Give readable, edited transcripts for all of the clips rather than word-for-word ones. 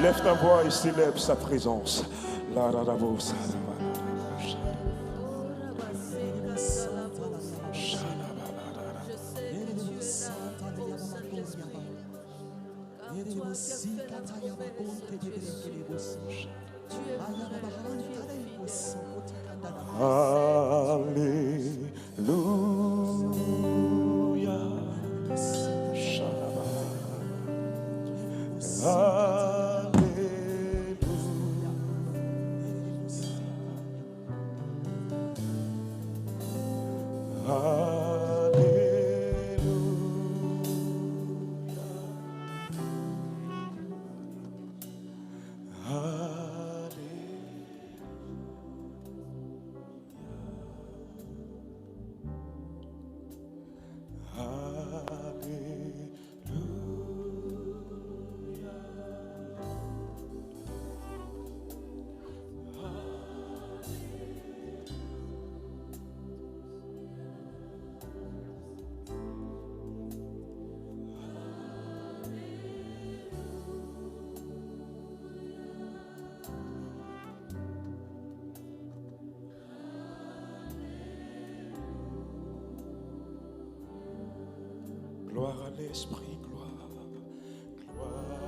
Lève ta voix et célèbre sa présence. La la la bo, sa, la, la, la. Alléluia. Gloire à l'Esprit, gloire, gloire à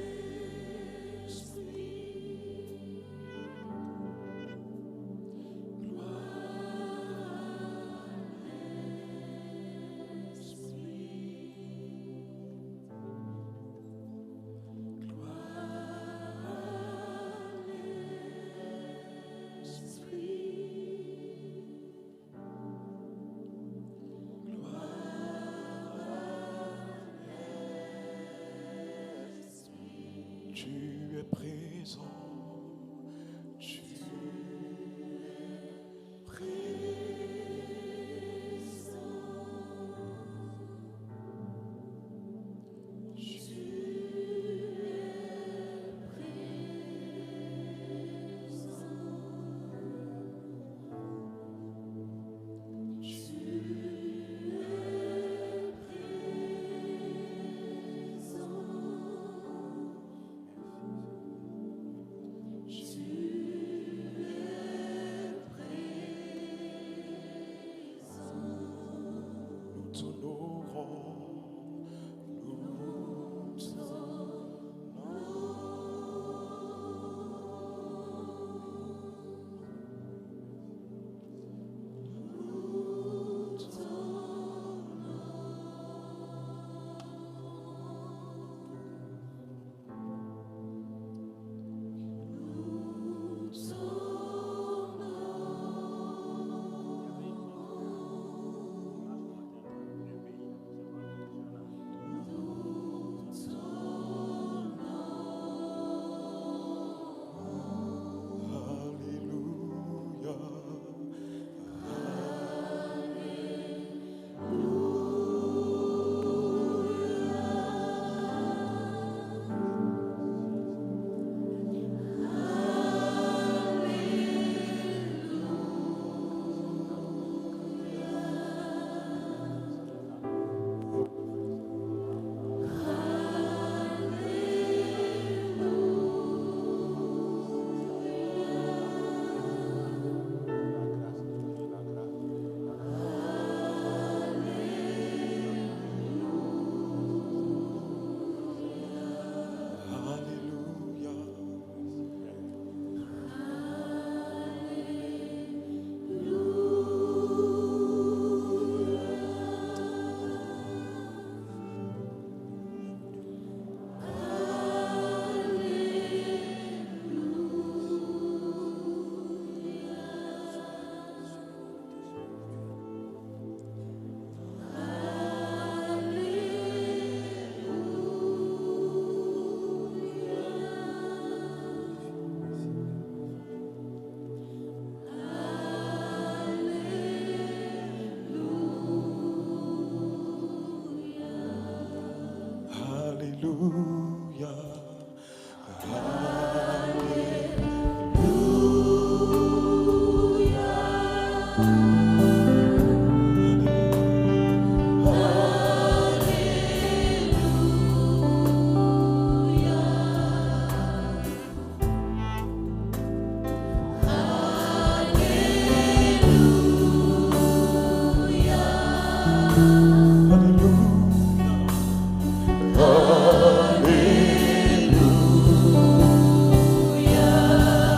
l'Esprit, tu es présent, tu es présent, tu es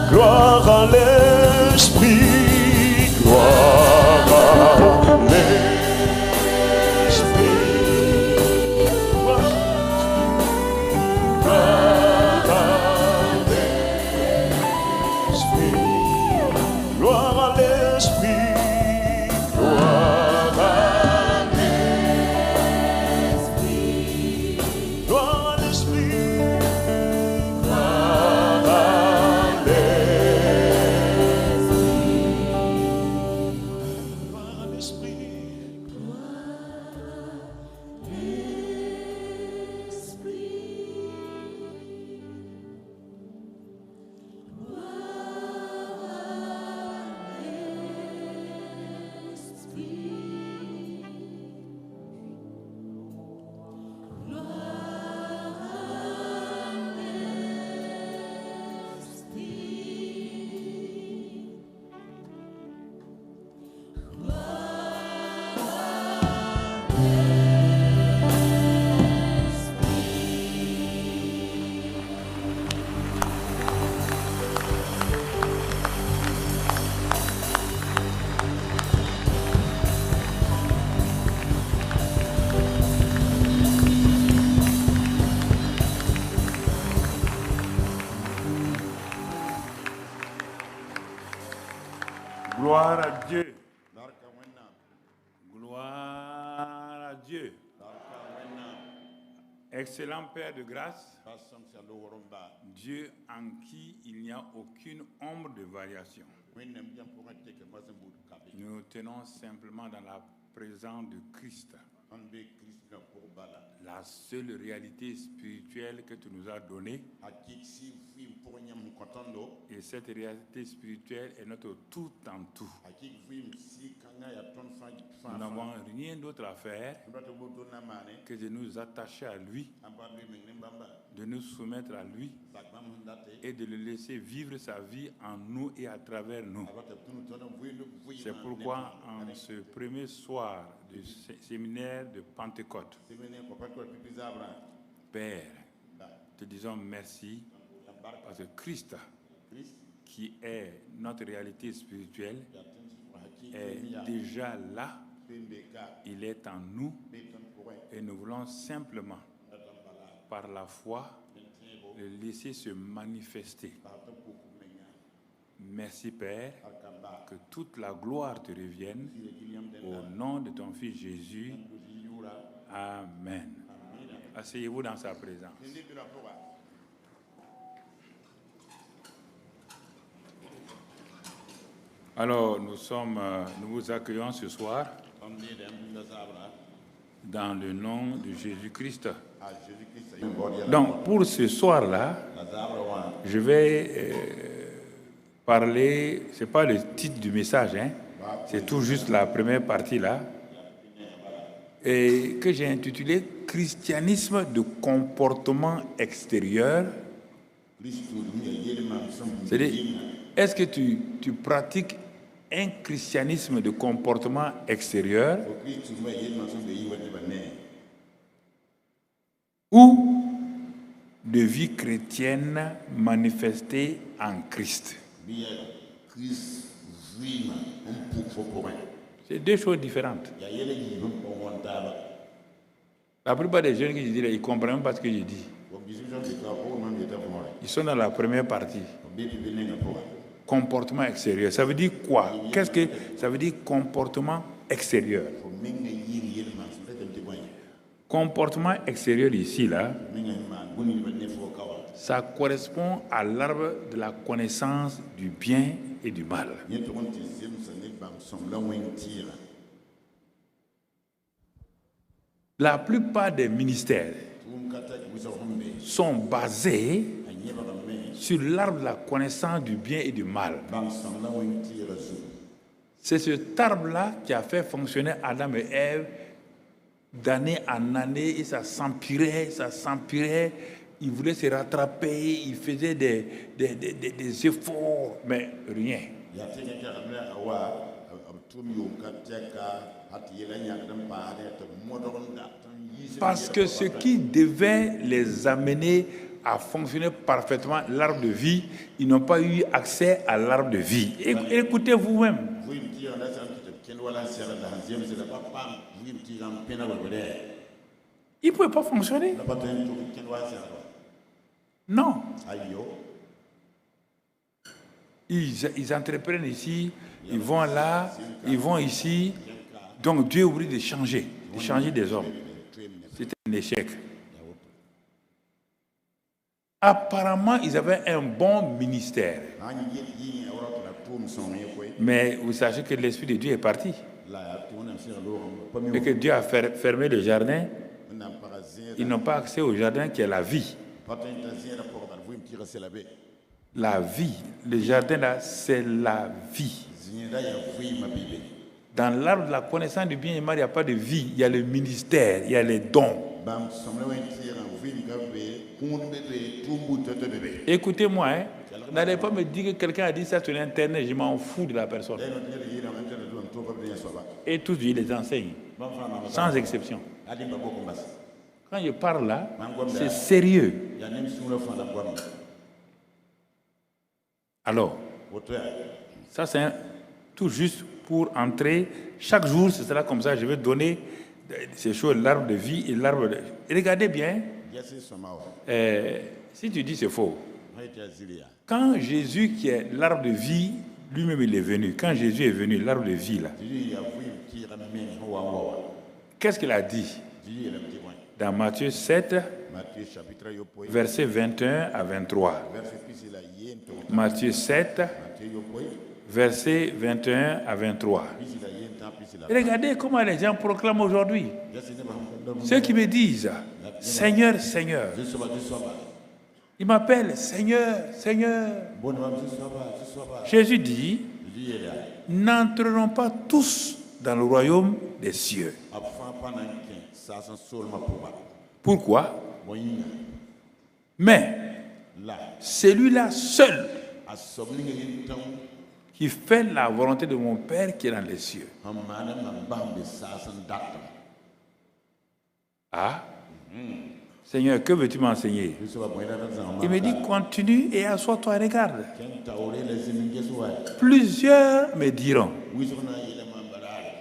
Gloire à l'Esprit, gloire à l'Esprit, gloire à l'Esprit, gloire à l'Esprit, gloire à l'Esprit, gloire à l'Esprit. Gloire à Dieu. Gloire à Dieu. Excellent Père de grâce, Dieu en qui il n'y a aucune ombre de variation. Nous tenons simplement dans la présence de Christ, la seule réalité spirituelle que tu nous as donnée. Et cette réalité spirituelle est notre tout en tout. Nous n'avons rien d'autre à faire que de nous attacher à lui, de nous soumettre à lui et de le laisser vivre sa vie en nous et à travers nous. C'est pourquoi en ce premier soir du séminaire de Pentecôte, Père, te disons merci parce que Christ, qui est notre réalité spirituelle, est déjà là, il est en nous et nous voulons simplement, par la foi, le laisser se manifester. Merci Père, que toute la gloire te revienne au nom de ton Fils Jésus. Amen. Asseyez-vous dans sa présence. Alors, nous vous accueillons ce soir dans le nom de Jésus-Christ. Donc, pour ce soir-là, je vais parler, ce n'est pas le titre du message, hein, c'est tout juste la première partie là, et que j'ai intitulé « Christianisme de comportement extérieur ». C'est-à-dire, est-ce que tu pratiques un christianisme de comportement extérieur ou de vie chrétienne manifestée en Christ? C'est deux choses différentes. La plupart des jeunes qui disent, ils ne comprennent même pas ce que je dis. Ils sont dans la première partie. Comportement extérieur. Ça veut dire quoi? Qu'est-ce que ça veut dire comportement extérieur? Comportement extérieur ici, là, ça correspond à l'arbre de la connaissance du bien et du mal. La plupart des ministères sont basés sur l'arbre de la connaissance du bien et du mal. C'est cet arbre-là qui a fait fonctionner Adam et Ève d'année en année, et ça s'empirait. Ils voulaient se rattraper, ils faisaient des efforts, mais rien. Parce que ce qui devait les amener a fonctionné parfaitement l'arbre de vie, ils n'ont pas eu accès à l'arbre de vie. Écoutez vous-même. Ils ne pouvaient pas fonctionner. Non. Ils entreprennent ici, ils vont là, ils vont ici. Donc Dieu est obligé de changer des hommes. C'était un échec. Apparemment, ils avaient un bon ministère. Mais vous sachez que l'Esprit de Dieu est parti. Et que Dieu a fermé le jardin. Ils n'ont pas accès au jardin qui est la vie. La vie. Le jardin là, c'est la vie. Dans l'arbre de la connaissance du bien et du mal, il n'y a pas de vie. Il y a le ministère, il y a les dons. Écoutez-moi, hein, n'allez pas me dire que quelqu'un a dit ça sur Internet, je m'en fous de la personne. Et tous, je les enseigne, sans exception. Quand je parle là, c'est sérieux. Alors, ça c'est tout juste pour entrer. Chaque jour, ce sera comme ça. Je vais donner ces choses, l'arbre de vie et l'arbre de... Regardez bien. Si tu dis c'est faux. Quand Jésus, qui est l'arbre de vie, lui-même il est venu. Quand Jésus est venu, l'arbre de vie là. Qu'est-ce qu'il a dit? Dans Matthieu 7, versets 21 à 23. Matthieu 7, versets 21 à 23. Regardez comment les gens proclament aujourd'hui. Ceux qui me disent « Seigneur, Seigneur », ils m'appellent « Seigneur, Seigneur ». Jésus dit « N'entreront pas tous dans le royaume des cieux ». Pourquoi? Mais celui-là seul qui fait la volonté de mon Père qui est dans les cieux. Ah, Seigneur, que veux-tu m'enseigner? Il me dit, continue et assois-toi, regarde. Plusieurs me diront.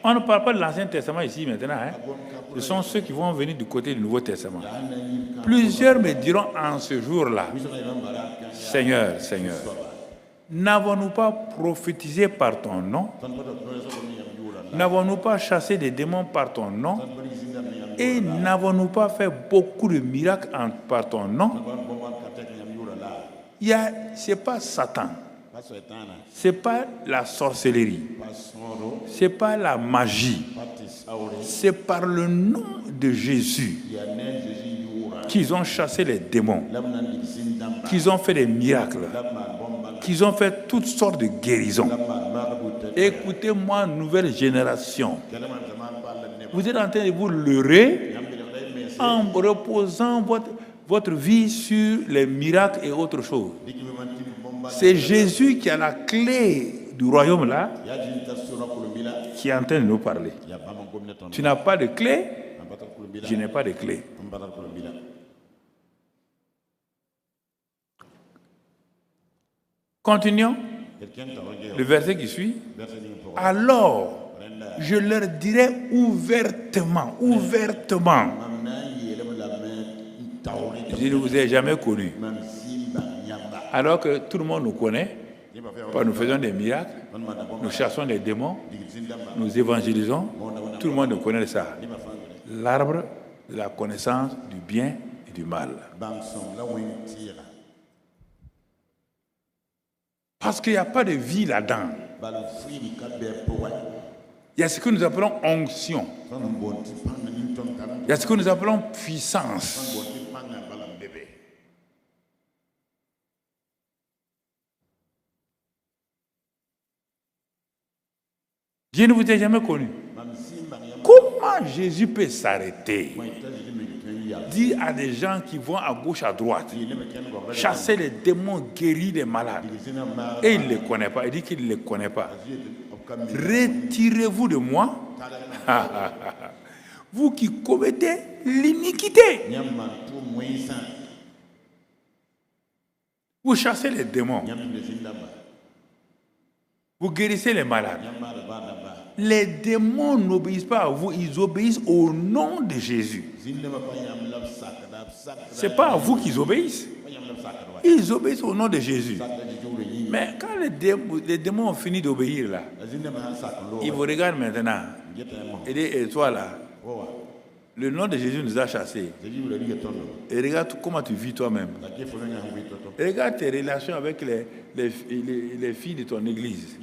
On ne parle pas de l'Ancien Testament ici maintenant. Hein? Ce sont ceux qui vont venir du côté du Nouveau Testament. Plusieurs me diront en ce jour-là, Seigneur, Seigneur, n'avons-nous pas prophétisé par ton nom? N'avons-nous pas chassé des démons par ton nom? Et n'avons-nous pas fait beaucoup de miracles par ton nom? Ce n'est pas Satan. Ce n'est pas la sorcellerie. Ce n'est pas la magie. C'est par le nom de Jésus qu'ils ont chassé les démons, qu'ils ont fait des miracles, qu'ils ont fait toutes sortes de guérisons. Écoutez-moi, nouvelle génération. Vous êtes en train de vous leurrer en reposant votre vie sur les miracles et autres choses. C'est Jésus qui a la clé du royaume là, qui est en train de nous parler. Tu n'as pas de clé, je n'ai pas de clé. Continuons. Le verset qui suit. Alors, je leur dirai ouvertement, je ne vous ai jamais connu. Alors que tout le monde nous connaît, nous faisons des miracles, nous chassons les démons, nous évangélisons, tout le monde nous connaît ça. L'arbre de la connaissance du bien et du mal. Parce qu'il n'y a pas de vie là-dedans. Il y a ce que nous appelons onction. Il y a ce que nous appelons puissance. Je ne vous ai jamais connu. Comment Jésus peut s'arrêter? Dire à des gens qui vont à gauche, à droite, chasser les démons, guérir les malades. Et il ne les connaît pas. Il dit qu'il ne les connaît pas. Retirez-vous de moi, vous qui commettez l'iniquité. Vous chassez les démons. Vous guérissez les malades. Les démons n'obéissent pas à vous, ils obéissent au nom de Jésus. Ce n'est pas à vous qu'ils obéissent. Ils obéissent au nom de Jésus. Mais quand les démons ont fini d'obéir là, ils vous regardent maintenant. Et toi là, le nom de Jésus nous a chassés. Et regarde comment tu vis toi-même. Regarde tes relations avec les filles de ton église.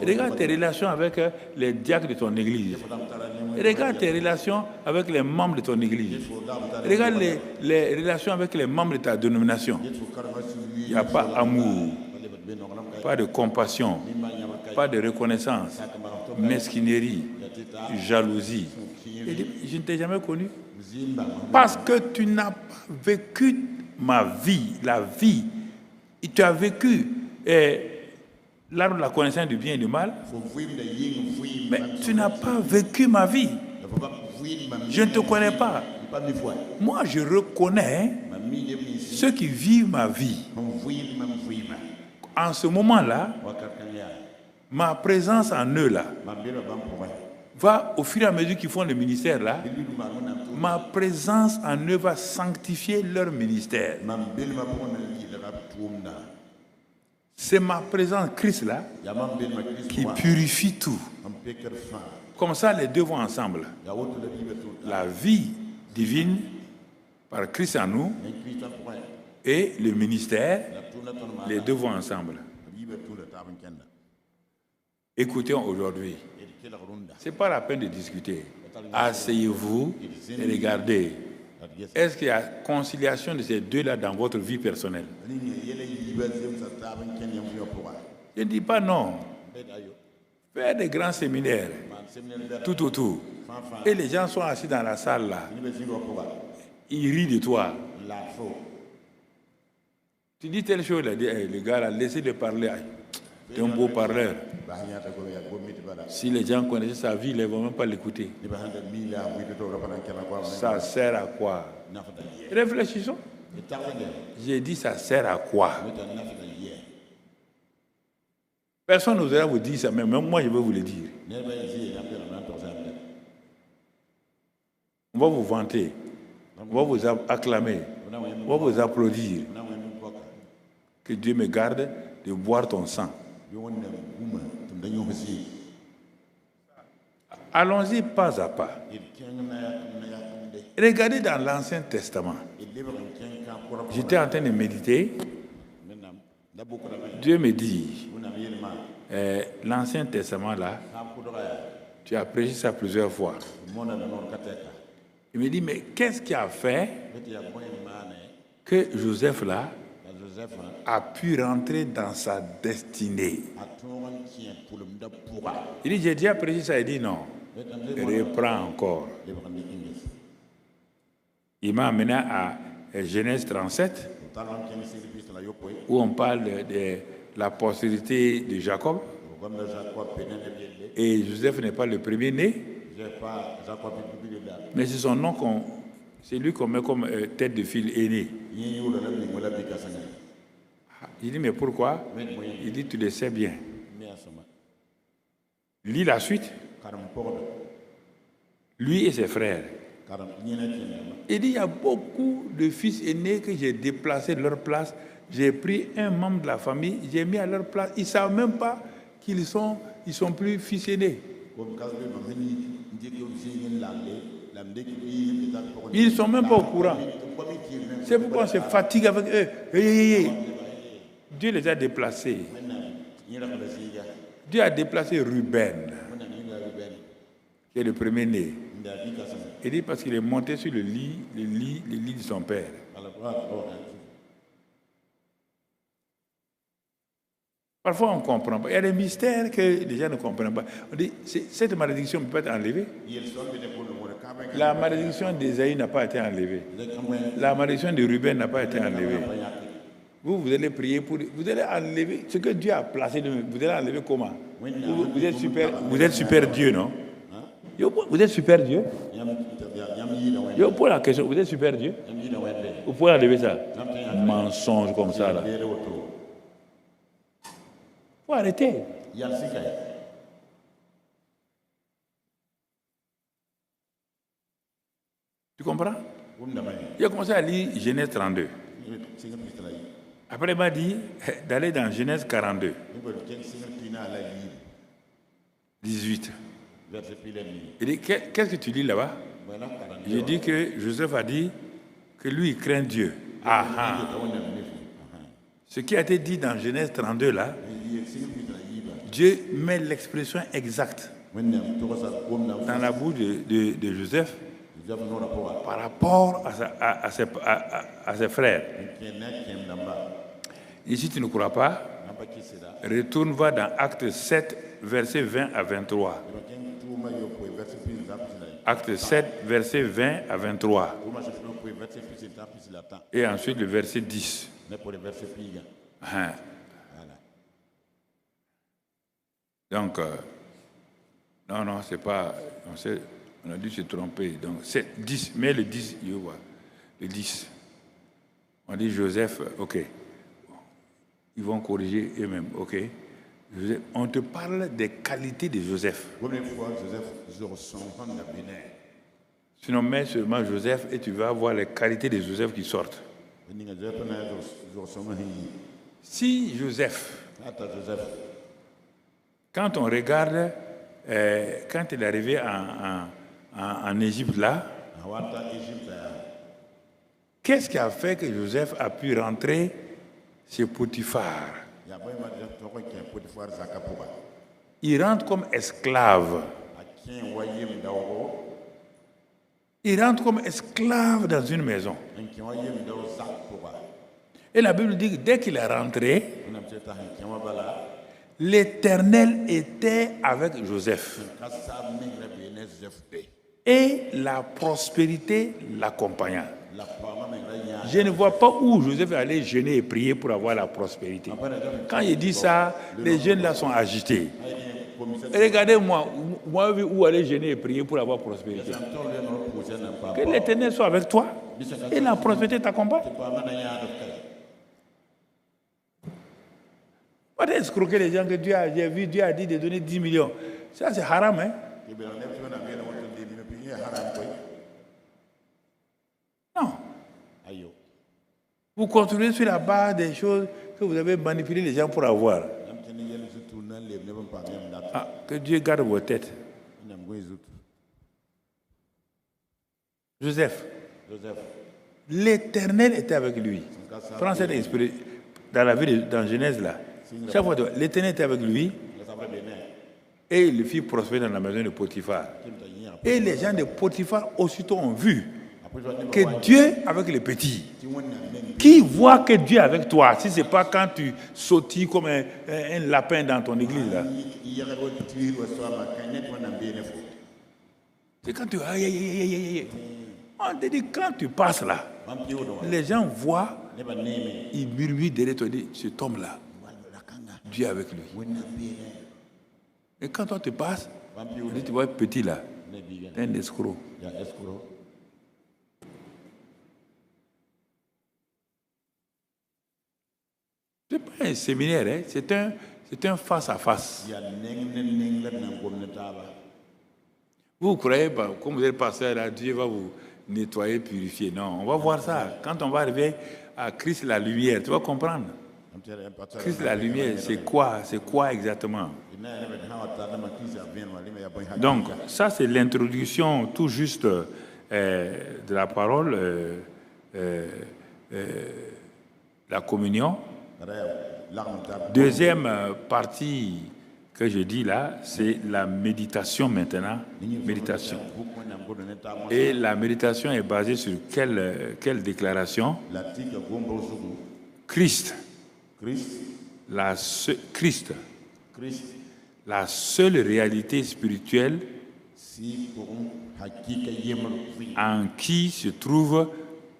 Regarde tes relations avec les diacres de ton église. Regarde tes relations avec les membres de ton église. Regarde les relations avec les membres de ta dénomination. Il n'y a pas amour, pas de compassion, pas de reconnaissance, mesquinerie, jalousie. Je ne t'ai jamais connu. Parce que tu n'as pas vécu ma vie, la vie. Et tu as vécu l'arbre de la connaissance du bien et du mal. Mais tu n'as pas vécu ma vie. Je ne te connais pas. Moi, je reconnais ceux qui vivent ma vie. En ce moment-là, ma présence en eux là, va, au fur et à mesure qu'ils font le ministère là, ma présence en eux va sanctifier leur ministère. C'est ma présence Christ là qui purifie tout. Comme ça, les deux vont ensemble. La vie divine par Christ en nous et le ministère, les deux vont ensemble. Écoutons aujourd'hui. Ce n'est pas la peine de discuter. Asseyez-vous et regardez. Est-ce qu'il y a conciliation de ces deux-là dans votre vie personnelle? Je ne dis pas non. Fais des grands séminaires tout autour. Et les gens sont assis dans la salle là. Ils rient de toi. Tu dis telle chose, là, les gars là, laissez-le parler. C'est un beau parleur. Si les gens connaissaient sa vie, ils ne vont même pas l'écouter. Ça sert à quoi? Réfléchissons. J'ai dit ça sert à quoi? Personne n'osera vous dire ça, mais même moi je vais vous le dire. On va vous vanter, on va vous acclamer, on va vous applaudir. Que Dieu me garde de boire ton sang. Allons-y pas à pas. Regardez dans l'Ancien Testament. J'étais en train de méditer. Dieu me dit, l'Ancien Testament là, tu as prêché ça plusieurs fois. Il me dit, mais qu'est-ce qui a fait que Joseph là a pu rentrer dans sa destinée? Il dit, j'ai déjà prêché ça. Il dit non. Reprends encore. Il m'a amené à Genèse 37, où on parle de la postérité de Jacob. Et Joseph n'est pas le premier-né, mais c'est son nom c'est lui qu'on met comme tête de file aîné. Il dit, mais pourquoi? Il dit, tu le sais bien. Lis la suite. Lui et ses frères. Il dit, il y a beaucoup de fils aînés que j'ai déplacés de leur place. J'ai pris un membre de la famille, j'ai mis à leur place. Ils ne savent même pas qu'ils sont plus fils aînés. Ils ne sont même pas au courant. C'est pourquoi on se fatigue avec eux. Hey. Dieu les a déplacés. Dieu a déplacé Ruben, qui est le premier-né. Il dit parce qu'il est monté sur le lit de son père. Parfois, on ne comprend pas. Il y a des mystères que les gens ne comprennent pas. On dit, cette malédiction peut être enlevée. La malédiction d'Ésaïe n'a pas été enlevée. La malédiction de Ruben n'a pas été enlevée. Vous allez prier pour... Vous allez enlever ce que Dieu a placé. Vous allez enlever comment? Vous êtes super Dieu, non? Vous êtes super Dieu? Je pose la question. Vous êtes super Dieu? Vous pouvez enlever ça? mensonges comme ça là. Faut arrêter. Tu comprends? Il a commencé à lire Genèse 32. Après, il m'a dit d'aller dans Genèse 42. 18. Il dit, qu'est-ce que tu lis là-bas? J'ai dit que Joseph a dit que lui, il craint Dieu. Ah, ah. Ce qui a été dit dans Genèse 32, là, Dieu met l'expression exacte dans la bouche de Joseph par rapport à ses frères. Et si tu ne crois pas, retourne, va dans Acte 7, versets 20 à 23. Acte 7, versets 20 à 23. Et ensuite le verset 10. Donc, non, c'est pas... On a dû se tromper. Donc, c'est 10. Mais le 10, je vois. Le 10. On dit Joseph, ok. Ils vont corriger eux-mêmes, ok. Joseph, on te parle des qualités de Joseph. Sinon, mets seulement Joseph et tu vas voir les qualités de Joseph qui sortent. Si Joseph, quand on regarde, quand il est arrivé en Égypte là, qu'est-ce qui a fait que Joseph a pu rentrer chez Potiphar? Il rentre comme esclave. Il rentre comme esclave dans une maison. Et la Bible dit que dès qu'il est rentré, l'Éternel était avec Joseph. Et la prospérité l'accompagna. Je ne vois pas où Joseph est allé jeûner et prier pour avoir la prospérité. Quand il dit ça, les jeunes là sont agités. Et regardez-moi, moi où aller jeûner et prier pour avoir prospérité. Que l'Éternel soit avec toi et la prospérité t'accompagne. Pas d'escroquer les gens que Dieu a vu, Dieu a dit de donner 10 millions. Ça c'est haram, hein? Non. Vous construisez sur la base des choses que vous avez manipulé les gens pour avoir. Ah, que Dieu garde vos têtes. Joseph. L'Éternel était avec lui. Prends cet esprit dans la vie dans Genèse là. Chaque fois, l'Éternel était avec lui et il le fit prospérer dans la maison de Potiphar. Et les gens de Potiphar aussitôt ont vu que Dieu est avec les petits. Qui voit que Dieu est avec toi si ce n'est pas quand tu sautilles comme un lapin dans ton église là? C'est quand tu... On te dit quand tu passes là, les gens voient, ils murmurent derrière toi, disent, cet homme-là, Dieu est avec lui. Et quand toi tu passes, tu vois petit là, un escroc. Ce n'est pas un séminaire, hein? C'est un face-à-face. Vous croyez, comme vous êtes pasteur là, Dieu va vous nettoyer, purifier. Non, on va voir ça. Quand on va arriver à Christ la lumière, tu vas comprendre. Christ la lumière, c'est quoi? C'est quoi exactement? Donc, ça c'est l'introduction tout juste de la parole, la communion. Deuxième partie que je dis là, c'est la méditation maintenant. Méditation. Et la méditation est basée sur quelle déclaration? Christ. La seule réalité spirituelle en qui se trouve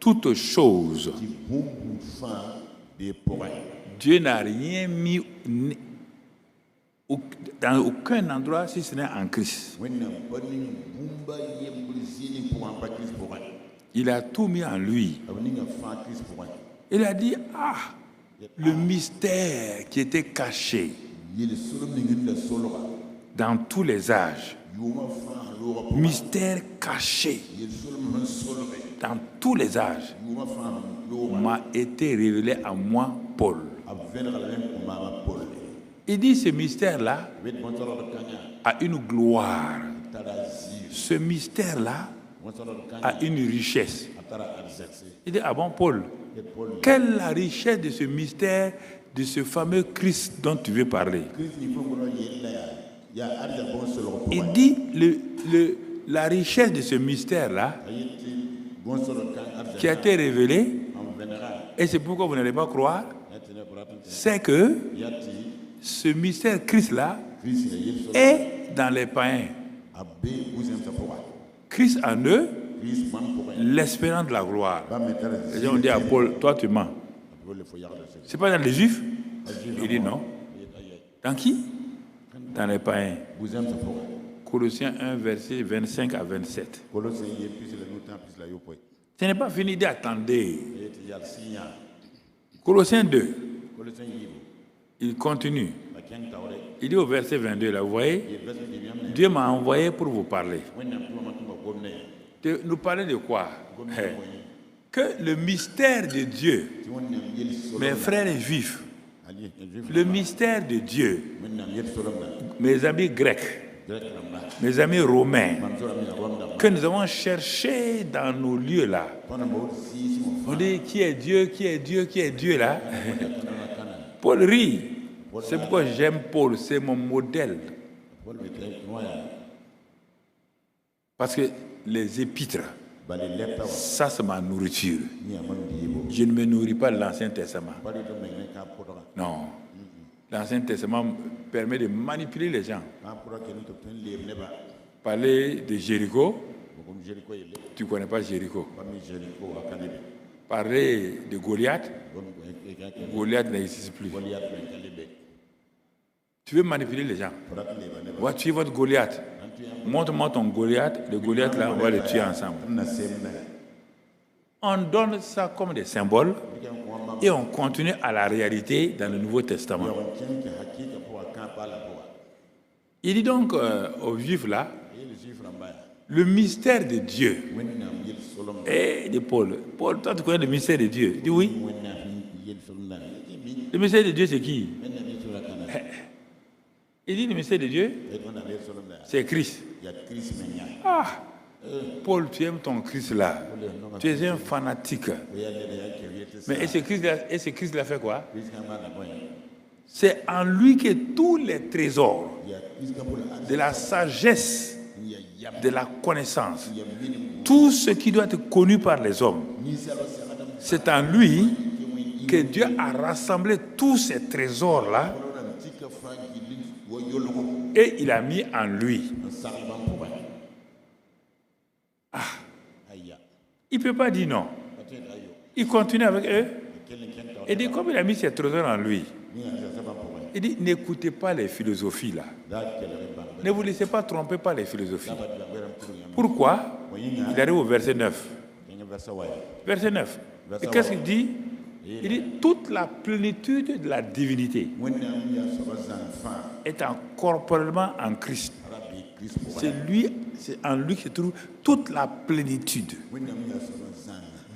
toute chose. Dieu n'a rien mis dans aucun endroit si ce n'est en Christ. Il a tout mis en lui. Il a dit, le mystère qui était caché dans tous les âges, mystère caché dans tous les âges, m'a été révélé à moi, Paul. Il dit, ce mystère-là a une gloire. Ce mystère-là a une richesse. Il dit, ah bon, Paul, quelle est la richesse de ce mystère, de ce fameux Christ dont tu veux parler? Il dit, la richesse de ce mystère-là, qui a été révélé, et c'est pourquoi vous n'allez pas croire, c'est que ce mystère Christ-là est dans les païens. Christ en eux, l'espérance de la gloire. Les gens ont dit à Paul, toi tu mens. C'est pas dans les Juifs? Il dit non. Dans qui? Dans les païens. Colossiens 1, verset 25 à 27. Ce n'est pas fini d'attendre. Colossiens 2. Il continue. Il dit au verset 22, là, vous voyez, Dieu m'a envoyé pour vous parler. De nous parler de quoi? Que le mystère de Dieu, mes frères juifs, le mystère de Dieu, mes amis grecs, mes amis romains, que nous avons cherché dans nos lieux là. On dit qui est Dieu, qui est Dieu, qui est Dieu là. Paul rit. C'est pourquoi j'aime Paul, c'est mon modèle. Parce que les épîtres, ça c'est ma nourriture. Je ne me nourris pas de l'Ancien Testament. Non. L'Ancien Testament permet de manipuler les gens. Parler de Jéricho, tu ne connais pas Jéricho. Parler de Goliath, Goliath n'existe plus. Tu veux manipuler les gens. Va tuer votre Goliath. Montre-moi ton Goliath. Le Goliath là, on va le tuer ensemble. On donne ça comme des symboles et on continue à la réalité dans le Nouveau Testament. Il dit donc aux Juifs là, le mystère de Dieu. Et de Paul. Paul, toi tu connais le mystère de Dieu? Il dit oui. Le mystère de Dieu c'est qui? Il dit le mystère de Dieu, c'est Christ. Paul, tu aimes ton Christ là. Tu es un fanatique. Mais et ce Christ là fait quoi? C'est en lui que tous les trésors de la sagesse, de la connaissance, tout ce qui doit être connu par les hommes, c'est en lui que Dieu a rassemblé tous ces trésors là. Et il a mis en lui. Il ne peut pas dire non. Il continue avec eux. Il dit, comme il a mis ses trésors en lui, il dit, n'écoutez pas les philosophies là. Ne vous laissez pas tromper par les philosophies. Pourquoi? Il arrive au verset 9. Verset 9. Et qu'est-ce qu'il dit? Il dit, toute la plénitude de la divinité est corporellement en Christ. C'est en lui que se trouve toute la plénitude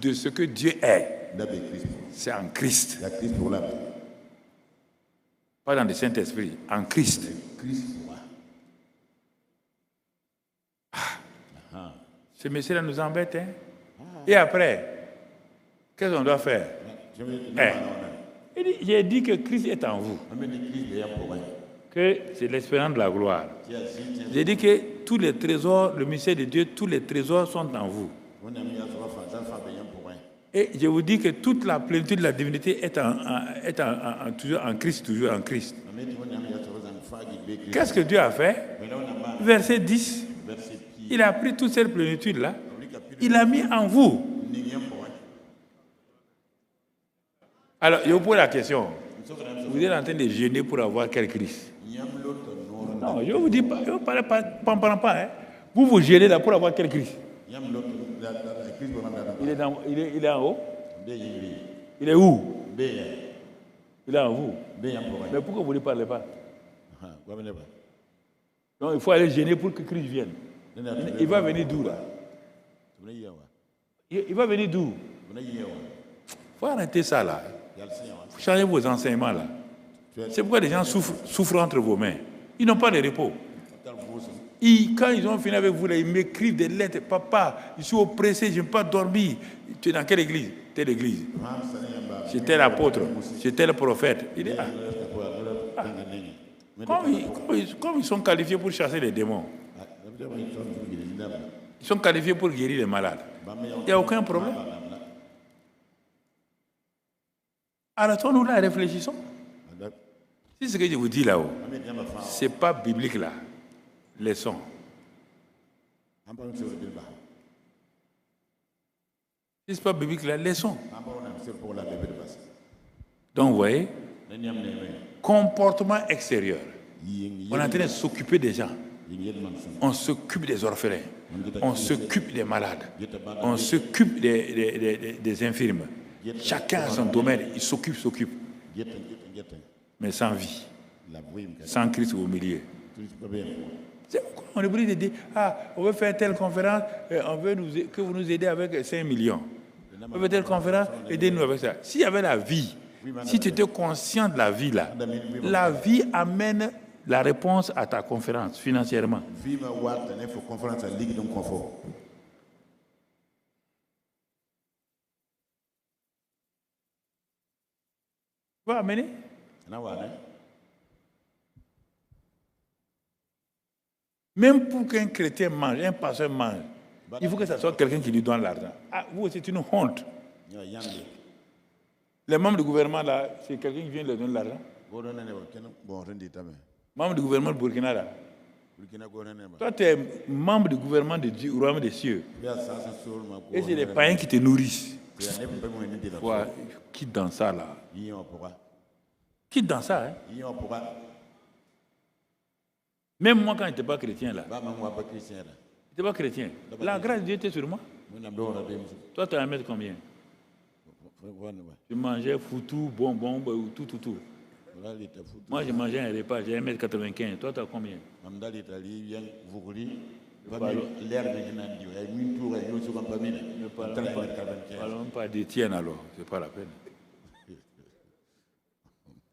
de ce que Dieu est. C'est en Christ. Pas dans le Saint-Esprit, en Christ. Ce message-là nous embête. Hein? Et après, qu'est-ce qu'on doit faire? J'ai dit que Christ est en vous. Que c'est l'espérance de la gloire. J'ai dit que tous les trésors, le mystère de Dieu, tous les trésors sont en vous. Et je vous dis que toute la plénitude de la divinité est toujours en Christ, toujours en Christ. Qu'est-ce que Dieu a fait? Verset 10. Il a pris toute cette plénitude-là. Il a mis en vous. Alors, je vous pose la question. Vous êtes en train de jeûner pour avoir quel Christ? Non, je vous dis pas, je ne parle pas. Hein. Vous jeûnez là pour avoir quel Christ? Il est en haut. Il est où? Il est en vous. Mais pourquoi vous ne parlez pas? Donc il faut aller gêner pour que Christ vienne. Il va venir d'où là? Il va venir d'où? Il faut arrêter ça là. Il faut changer vos enseignements là. C'est pourquoi les gens souffrent entre vos mains. Ils n'ont pas de repos. Quand ils ont fini avec vous, là, ils m'écrivent des lettres. Papa, je suis oppressé, je n'ai pas dormi. Tu es dans quelle église? Telle église. J'étais l'apôtre, j'étais le prophète. Il est là. Comme ils sont qualifiés pour chasser les démons. Ils sont qualifiés pour guérir les malades. Il n'y a aucun problème. Arrêtons-nous là, réfléchissons. Si ce que je vous dis là-haut, ce n'est pas biblique là. Laissons. Si ce n'est pas biblique là, laissons. Donc vous voyez, comportement extérieur. On est en train de s'occuper des gens. On s'occupe des orphelins. On s'occupe des malades. On s'occupe des infirmes. Chacun a son domaine. Il s'occupe. Mais sans vie. Sans Christ au milieu. C'est pourquoi on est obligé de dire, on veut faire telle conférence, on veut que vous nous aidez avec 5 millions. On veut faire telle conférence, aidez-nous avec ça. S'il y avait la vie, si tu étais conscient de la vie là, la vie amène la réponse à ta conférence financièrement. Tu vas amener? Même pour qu'un chrétien mange, un pasteur mange, il faut que ce soit quelqu'un qui lui donne l'argent. Vous, c'est une honte. Les membres du gouvernement, là, c'est quelqu'un qui vient leur donner l'argent. Membre du gouvernement de Burkina, là. Toi, tu es membre du gouvernement du royaume des cieux. Et c'est les païens qui te nourrissent. Quitte dans ça, là. Quitte dans ça, hein. Même moi, quand je n'étais pas chrétien, là. Je n'étais pas chrétien. La grâce de Dieu était sur moi. Toi, tu as 1 mètre combien? Je mangeais foutou, bonbon, tout. Moi, je mangeais un repas, j'ai 1m95. Toi, tu as combien? Ne parlons pas d'Étienne alors, c'est pas la peine.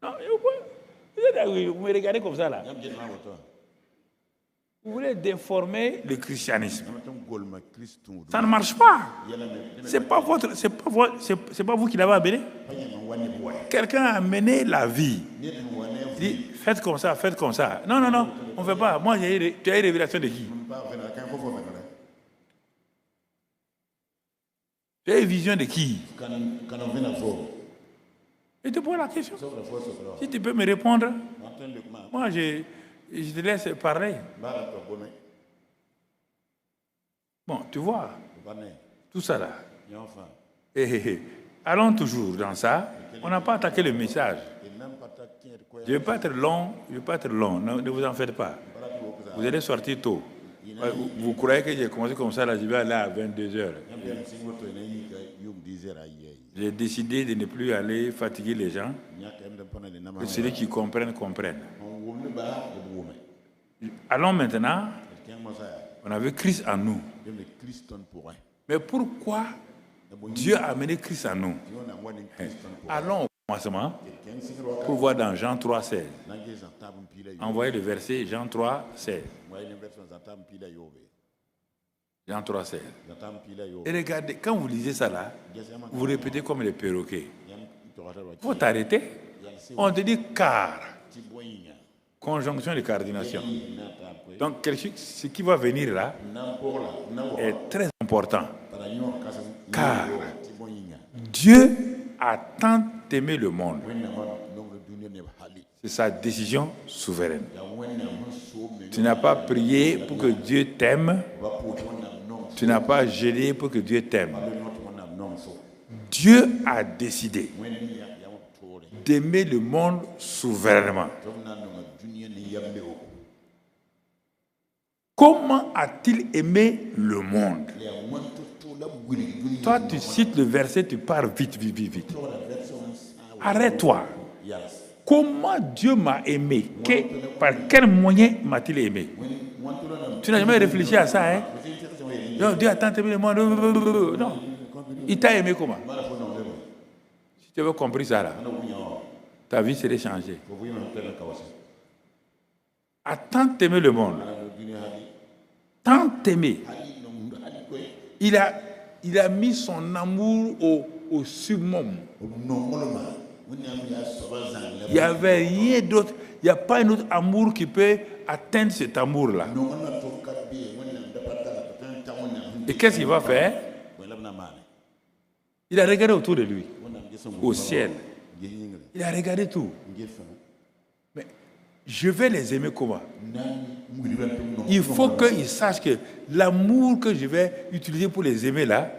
Non, vous me regardez comme ça là. Vous voulez déformer le christianisme. Ça ne marche pas. C'est pas vous qui l'avez amené. Quelqu'un a amené la vie. Il dit, faites comme ça. Non, on ne fait pas. Moi, tu as une révélation de qui? Tu as une vision de qui? Et te pose la question. Si tu peux me répondre, moi, je te laisse parler. Bon, tu vois, tout ça là. Allons toujours dans ça. On n'a pas attaqué le message. Je ne vais pas être long. Non, ne vous en faites pas. Vous allez sortir tôt. Vous croyez que j'ai commencé comme ça, là, je vais aller à 22h. J'ai décidé de ne plus aller fatiguer les gens. Que celui qui comprenne. Allons maintenant. On avait Christ en nous. Mais pourquoi Dieu a amené Christ en nous? Allons au commencement pour voir dans Jean 3,16. Envoyez le verset Jean 3,16. Jean 3,16. Et regardez, quand vous lisez ça là, vous répétez comme les perroquets. Il faut t'arrêter. On te dit car. Conjonction de coordination. Donc, ce qui va venir là est très important. Car Dieu a tant aimé le monde. C'est sa décision souveraine. Tu n'as pas prié pour que Dieu t'aime. Tu n'as pas gêné pour que Dieu t'aime. Dieu a décidé d'aimer le monde souverainement. Comment a-t-il aimé le monde? Toi, tu cites le verset, tu pars vite. Arrête-toi. Comment Dieu m'a aimé? Par quel moyen m'a-t-il aimé? Tu n'as jamais réfléchi à ça, hein? Non, Dieu a tant aimé le monde. Non. Il t'a aimé comment? Si tu avais compris ça, là, ta vie serait changée. A tant aimé le monde. Tant aimé. Il a mis son amour au summum. Il n'y avait rien d'autre. Il n'y a pas un autre amour qui peut atteindre cet amour-là. Et qu'est-ce qu'il va faire? Il a regardé autour de lui, au ciel. Il a regardé tout. Mais je vais les aimer comment? Il faut qu'ils sachent que l'amour que je vais utiliser pour les aimer là,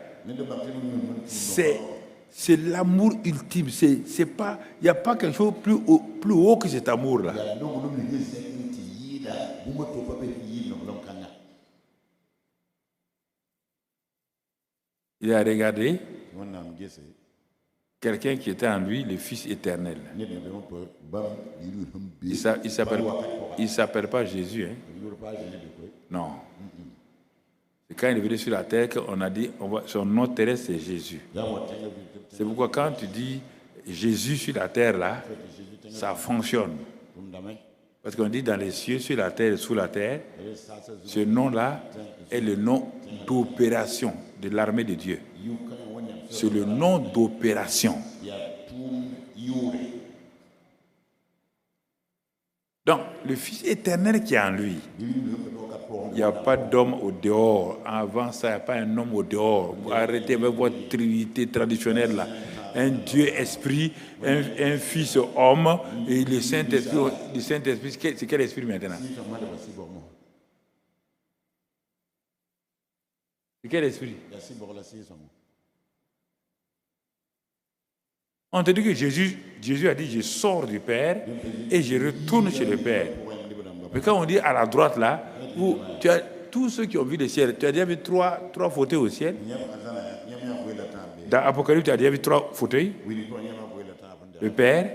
c'est l'amour ultime. C'est pas, il n'y a pas quelque chose plus haut que cet amour-là. Il a regardé quelqu'un qui était en lui, le Fils éternel. Il ne s'appelle pas Jésus. Hein? Non. C'est quand il est venu sur la terre qu'on a dit son nom terrestre, c'est Jésus. C'est pourquoi quand tu dis Jésus sur la terre, là, ça fonctionne. Parce qu'on dit dans les cieux, sur la terre et sous la terre, ce nom-là est le nom d'opération de l'armée de Dieu. C'est le nom d'opération. Donc, le Fils éternel qui est en lui, il n'y a pas d'homme au dehors. Avant ça, il n'y a pas un homme au dehors. Arrêtez avec votre trinité traditionnelle là. Un Dieu esprit, un Fils homme et le Saint-Esprit. Le Saint-Esprit, c'est quel esprit maintenant? C'est quel esprit? On te dit que Jésus a dit, je sors du Père et je retourne chez le Père. Mais quand on dit à la droite là, où tu as tous ceux qui ont vu le ciel, tu as déjà vu trois fauteuils au ciel. Dans Apocalypse, tu as déjà vu 3 fauteuils. Le Père,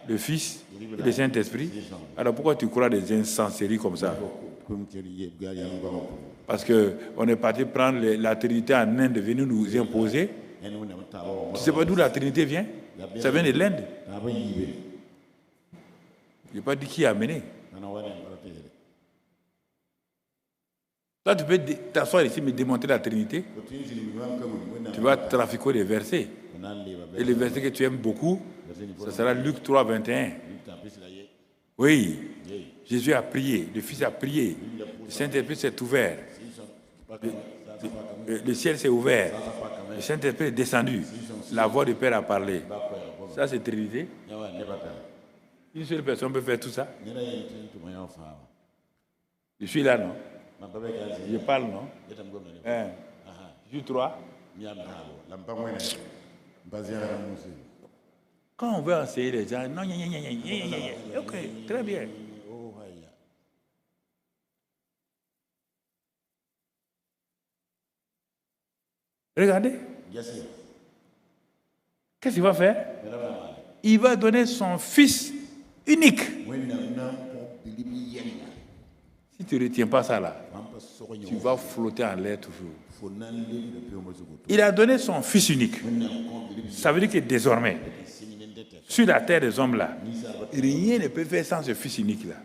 le Fils et le Saint-Esprit. Alors pourquoi tu crois des insenséries comme ça? Parce qu'on est parti prendre la Trinité en Inde, venir nous imposer. Tu ne sais pas d'où la Trinité vient? Ça vient de l'Inde. Je n'ai pas dit qui a amené. Toi, tu peux t'asseoir ici et démontrer la Trinité. Tu vas trafiquer des versets. Et les versets que tu aimes beaucoup, ça sera Luc 3, 21. Oui, Jésus a prié, le Fils a prié, le Saint-Esprit s'est ouvert. Le ciel s'est ouvert. Le Saint-Esprit est descendu. La voix du Père a parlé. Ça, c'est Trinité. Une seule personne peut faire tout ça. Je suis là, non? Je parle, non? Je suis 3. Quand on veut enseigner les gens, non, ok, très bien. Regardez. Qu'est-ce qu'il va faire? Il va donner son Fils unique. Si tu ne retiens pas ça là, tu vas flotter en l'air toujours. Il a donné son Fils unique. Ça veut dire que désormais, sur la terre des hommes là, rien ne peut faire sans ce Fils unique là.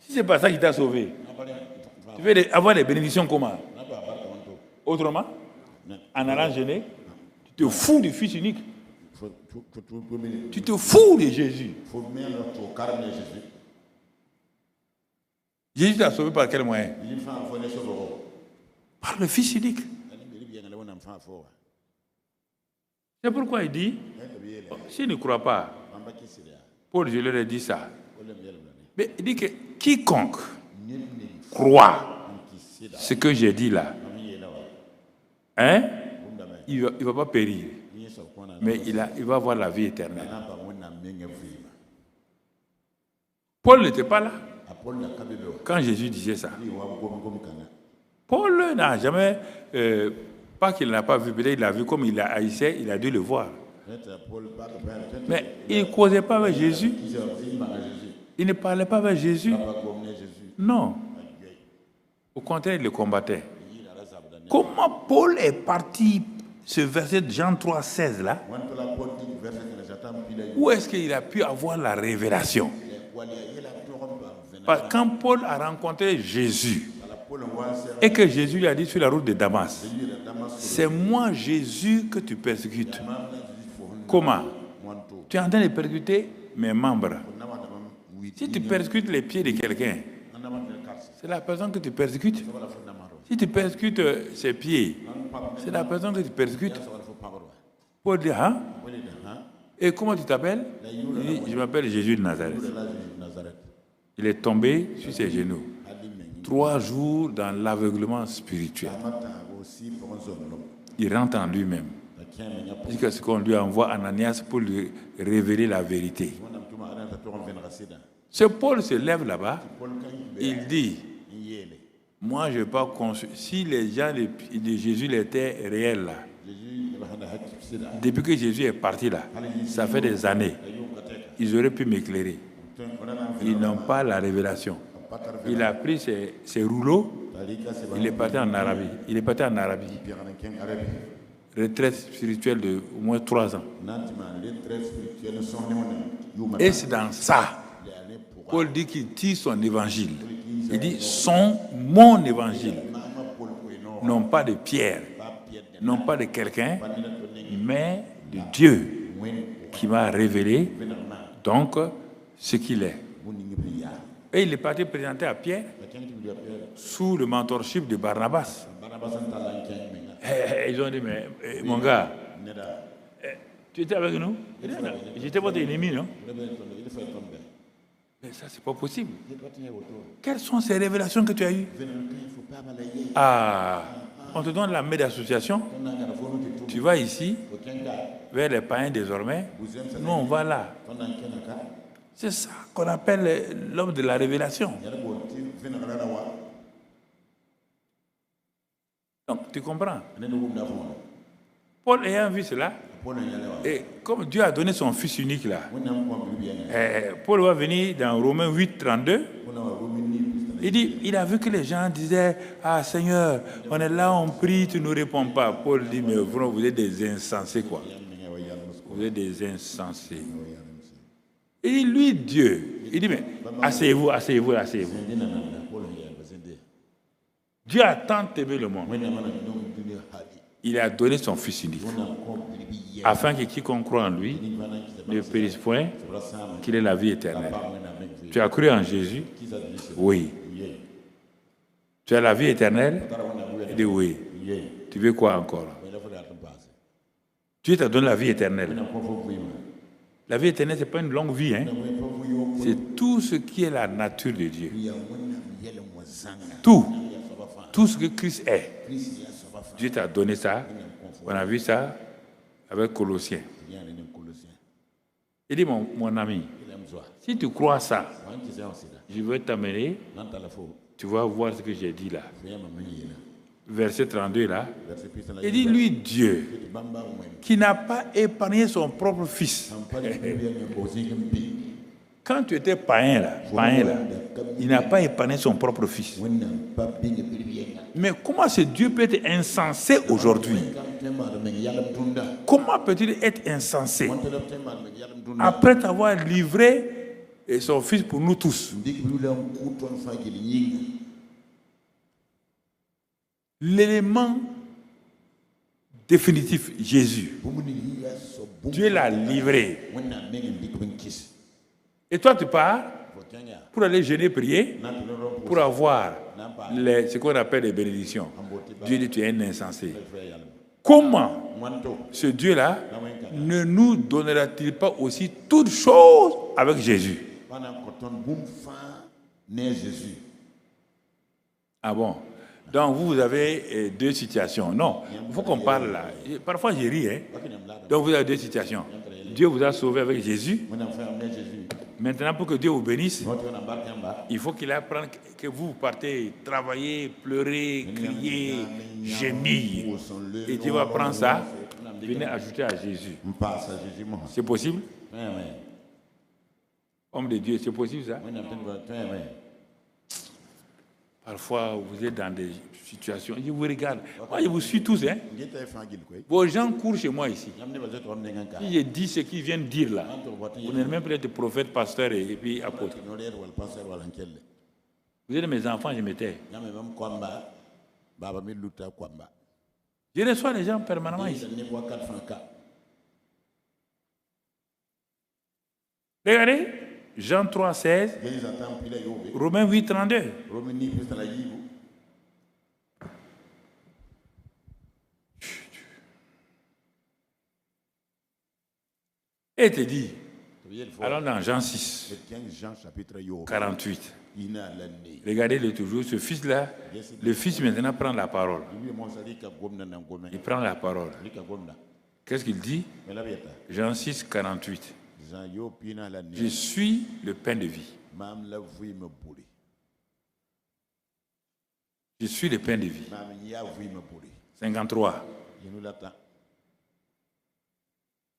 Si ce n'est pas ça qui t'a sauvé, tu veux avoir des bénédictions comment? Autrement? En allant gêner, tu te fous du Fils unique. Tu te fous de Jésus. Jésus t'a sauvé par quel moyen? Par le Fils unique. C'est pourquoi il dit, s'il ne croit pas, Paul, je leur ai dit ça. Mais il dit que quiconque croit ce que j'ai dit là, hein, il ne va pas périr, mais il va avoir la vie éternelle. Paul n'était pas là. Quand Jésus disait ça, Paul n'a jamais, pas qu'il n'a pas vu, peut-être il l'a vu comme il a haïssé, il a dû le voir. Mais il ne causait pas avec Jésus. Il ne parlait pas avec Jésus. Non. Au contraire, il le combattait. Comment Paul est parti, ce verset de Jean 3, 16 là? Où est-ce qu'il a pu avoir la révélation? Quand Paul a rencontré Jésus et que Jésus lui a dit sur la route de Damas, c'est moi Jésus que tu persécutes. Comment? Tu es en train de persécuter mes membres. Si tu persécutes les pieds de quelqu'un, c'est la personne que tu persécutes. Si tu persécutes ses pieds, c'est la personne que tu persécutes. Paul dit, hein? Et comment tu t'appelles? Il dit, je m'appelle Jésus de Nazareth. Il est tombé sur ses genoux. 3 jours dans l'aveuglement spirituel. Il rentre en lui-même. Jusqu'à ce qu'on lui envoie Ananias pour lui révéler la vérité. Ce Paul se lève là-bas. Il dit, moi je ne vais pas construire. Si les gens de Jésus étaient réels là, depuis que Jésus est parti là, ça fait des années, ils auraient pu m'éclairer. Ils n'ont pas la révélation. Il a pris ses rouleaux, il est parti en Arabie. Retraite spirituelle de au moins 3 ans. Et c'est dans ça, Paul dit qu'il tire son évangile. Il dit mon évangile. Non pas de Pierre, non pas de quelqu'un, mais de Dieu qui m'a révélé donc ce qu'il est. Et il est parti présenter à Pierre sous le mentorship de Barnabas. Ils ont dit, mais mon gars, tu étais avec nous? J'étais votre ennemi, non? Mais ça, c'est pas possible. Quelles sont ces révélations que tu as eues? Ah, on te donne la main d'association. Tu vas ici, vers les païens désormais. Nous, on va là. C'est ça qu'on appelle l'homme de la révélation. Donc, tu comprends? Paul ayant vu cela, et comme Dieu a donné son fils unique là, Paul va venir dans Romains 8, 32. Il dit, il a vu que les gens disaient, ah Seigneur, on est là, on prie, tu ne nous réponds pas. Paul dit, mais vous êtes des insensés quoi. Vous êtes des insensés. Et lui, Dieu, il dit, mais asseyez-vous. Dieu a tant aimé le monde. Il a donné son fils unique. Afin que quiconque croit en lui ne périsse point, qu'il ait la vie éternelle. Tu as cru en Jésus? Oui. Tu as la vie éternelle? Il dit oui. Tu veux quoi encore? Dieu t'a donné la vie éternelle. La vie éternelle, ce n'est pas une longue vie. Hein? C'est tout ce qui est la nature de Dieu. Tout ce que Christ est. Dieu t'a donné ça. On a vu ça avec Colossiens. Il dit, mon ami, si tu crois ça, je vais t'amener, tu vas voir ce que j'ai dit là. Verset 32 là. Il dit, lui, Dieu, qui n'a pas épargné son propre fils. Quand tu étais païen là, il n'a pas épargné son propre fils. Mais comment ce Dieu peut être insensé aujourd'hui? Comment peut-il être insensé après t'avoir livré son fils pour nous tous? L'élément définitif, Jésus. Dieu l'a livré. Et toi, tu pars pour aller jeûner, prier, pour avoir ce qu'on appelle les bénédictions. Dieu dit, tu es un insensé. Comment ce Dieu-là ne nous donnera-t-il pas aussi toutes choses avec Jésus? Ah bon? Donc vous avez 2 situations. Non, il faut qu'on parle là. Parfois j'ai ri. Hein? Donc vous avez 2 situations. Dieu vous a sauvé avec Jésus. Maintenant, pour que Dieu vous bénisse, il faut qu'il apprenne que vous partez travailler, pleurer, crier, gémir. Et Dieu va prendre ça, venez ajouter à Jésus. C'est possible? Homme de Dieu, c'est possible ça? Parfois, vous êtes dans des situations. Je vous regarde. Moi, je vous suis tous. Hein? Vos gens courent chez moi ici. Si je dis ce qu'ils viennent dire là, vous n'êtes même pas être prophète, pasteur et puis apôtre. Vous êtes mes enfants, je m'étais. Je reçois les gens permanemment ici. Regardez, Jean 3, 16, Romains 8, 32. Et te dit, allons dans Jean 6, 48. Regardez-le toujours, ce fils-là, le fils maintenant prend la parole. Il prend la parole. Qu'est-ce qu'il dit? Jean 6, 48. Je suis le pain de vie. Je suis le pain de vie. 53.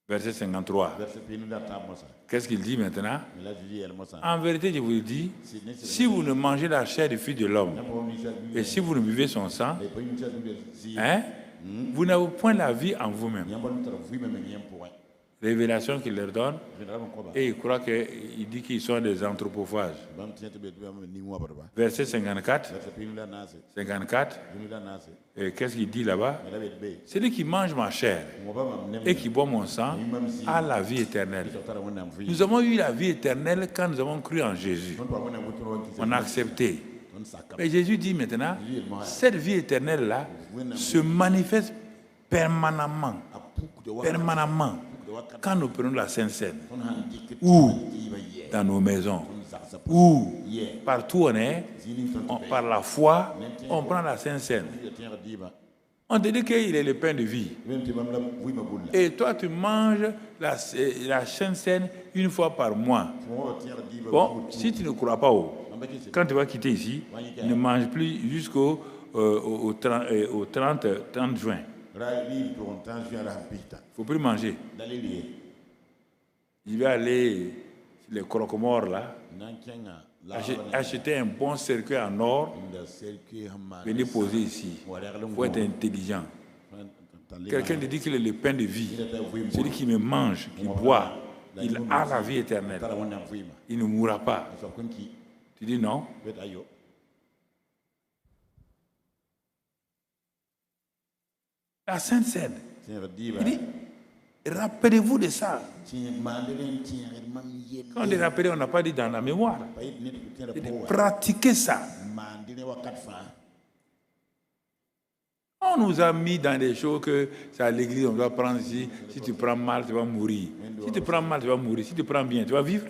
Verset 53. Qu'est-ce qu'il dit maintenant? En vérité, je vous le dis, si vous ne mangez la chair du Fils de l'homme et si vous ne buvez son sang, hein, vous n'avez point la vie en vous-même. Révélation qu'il leur donne, et il croit qu'il dit qu'ils sont des anthropophages. Verset 54. 54. Et qu'est-ce qu'il dit là-bas? Celui qui mange ma chair et qui boit mon sang a la vie éternelle. Nous avons eu la vie éternelle quand nous avons cru en Jésus. On a accepté. Mais Jésus dit maintenant, cette vie éternelle-là se manifeste permanemment. Permanemment. Quand nous prenons la Sainte Seine, ou dans nos maisons, ou partout on est, par la foi, on prend la Sainte Seine. On te dit qu'il est le pain de vie. Et toi, tu manges la Sainte Seine une fois par mois. Bon, si tu ne crois pas, quand tu vas quitter ici, ne mange plus jusqu'au 30 juin. Il ne faut plus manger. Je vais aller sur les croque-morts là, acheter un bon cercueil en or, venir poser ici. Il faut être intelligent. Quelqu'un te dit qu'il est le pain de vie. Celui qui me mange, qui boit, il a la vie éternelle. Il ne mourra pas. Tu dis non? La Sainte Seine. Il dit, rappelez-vous de ça. Quand on dit rappeler, on n'a pas dit dans la mémoire. Il dit, pratiquez ça. On nous a mis dans des choses que c'est à l'église, on doit prendre ici. Si tu prends mal, tu vas mourir. Si tu prends mal, tu vas mourir. Si tu prends bien, tu vas vivre.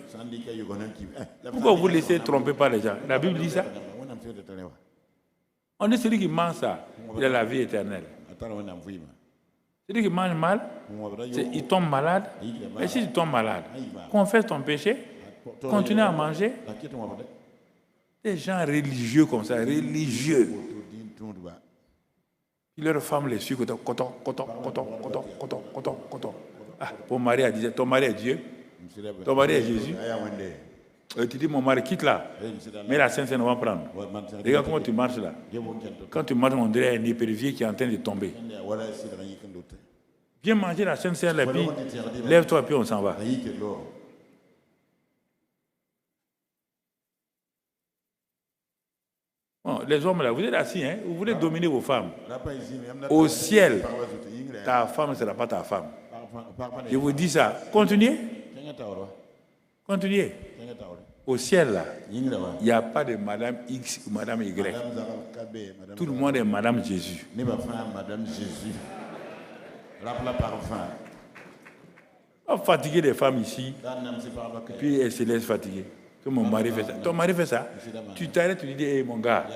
Pourquoi vous laissez tromper par les gens? La Bible dit ça. On dit celui qui mange ça, il a la vie éternelle. Celui qui mange mal, il tombe malade. Et si tu tombes malade, confesse ton péché, continue à manger. Des gens religieux comme ça, religieux. Puis leur femme les suit, coton. Ah, ton mari a dit, ton mari est Dieu, ton mari est Jésus. Et tu dis, mon mari, quitte là. Mais la Sainte Seine, on va prendre. Regarde comment tu marches là. Quand tu marches, on dirait un épervier qui est en train de tomber. Viens manger la Sainte Seine, puis lève-toi, puis on s'en va. Bon, les hommes là, vous êtes assis, hein? Vous voulez dominer vos femmes. Au ciel, ta femme ne sera pas ta femme. Je vous dis ça. Continuez. Continuez. Au ciel, là, il n'y a pas de Madame X ou Madame Y. Tout le monde est Madame Jésus. On va fatiguer des femmes ici, puis elles se laissent fatiguer. Que mon mari fait ça. Ton mari fait ça. Tu t'arrêtes, tu lui dis, hey, mon gars,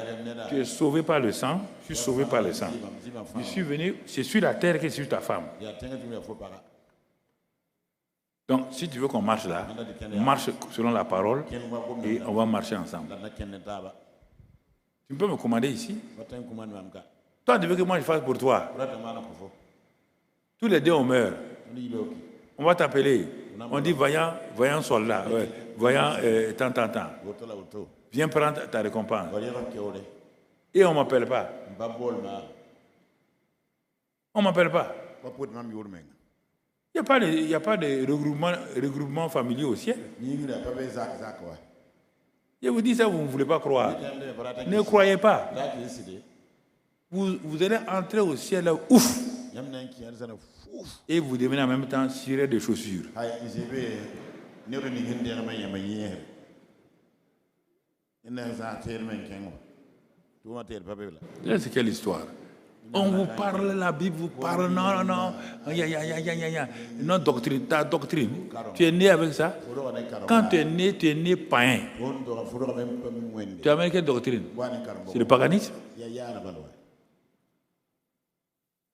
tu es sauvé par le sang, je suis sauvé par le sang. Je suis venu, c'est sur la terre que c'est sur ta femme. Donc, si tu veux qu'on marche là, marche selon la parole et on va marcher ensemble. Tu peux me commander ici? Toi, tu veux que moi je fasse pour toi? Tous les deux, on meurt. On va t'appeler. On dit, voyant soldat, voyant tant. Viens prendre ta récompense. Et on ne m'appelle pas. On ne m'appelle pas. Il n'y a pas de regroupement familier au ciel. Je vous dis ça, vous ne voulez pas croire. Ne croyez pas. Vous allez entrer au ciel là, ouf. Et vous devenez en même temps ciré de chaussures. C'est quelle histoire? On vous parle, la Bible vous parle, non. Non, doctrine, ta doctrine. Tu es né avec ça. Quand tu es né païen. Tu as amené quelle doctrine? C'est le paganisme.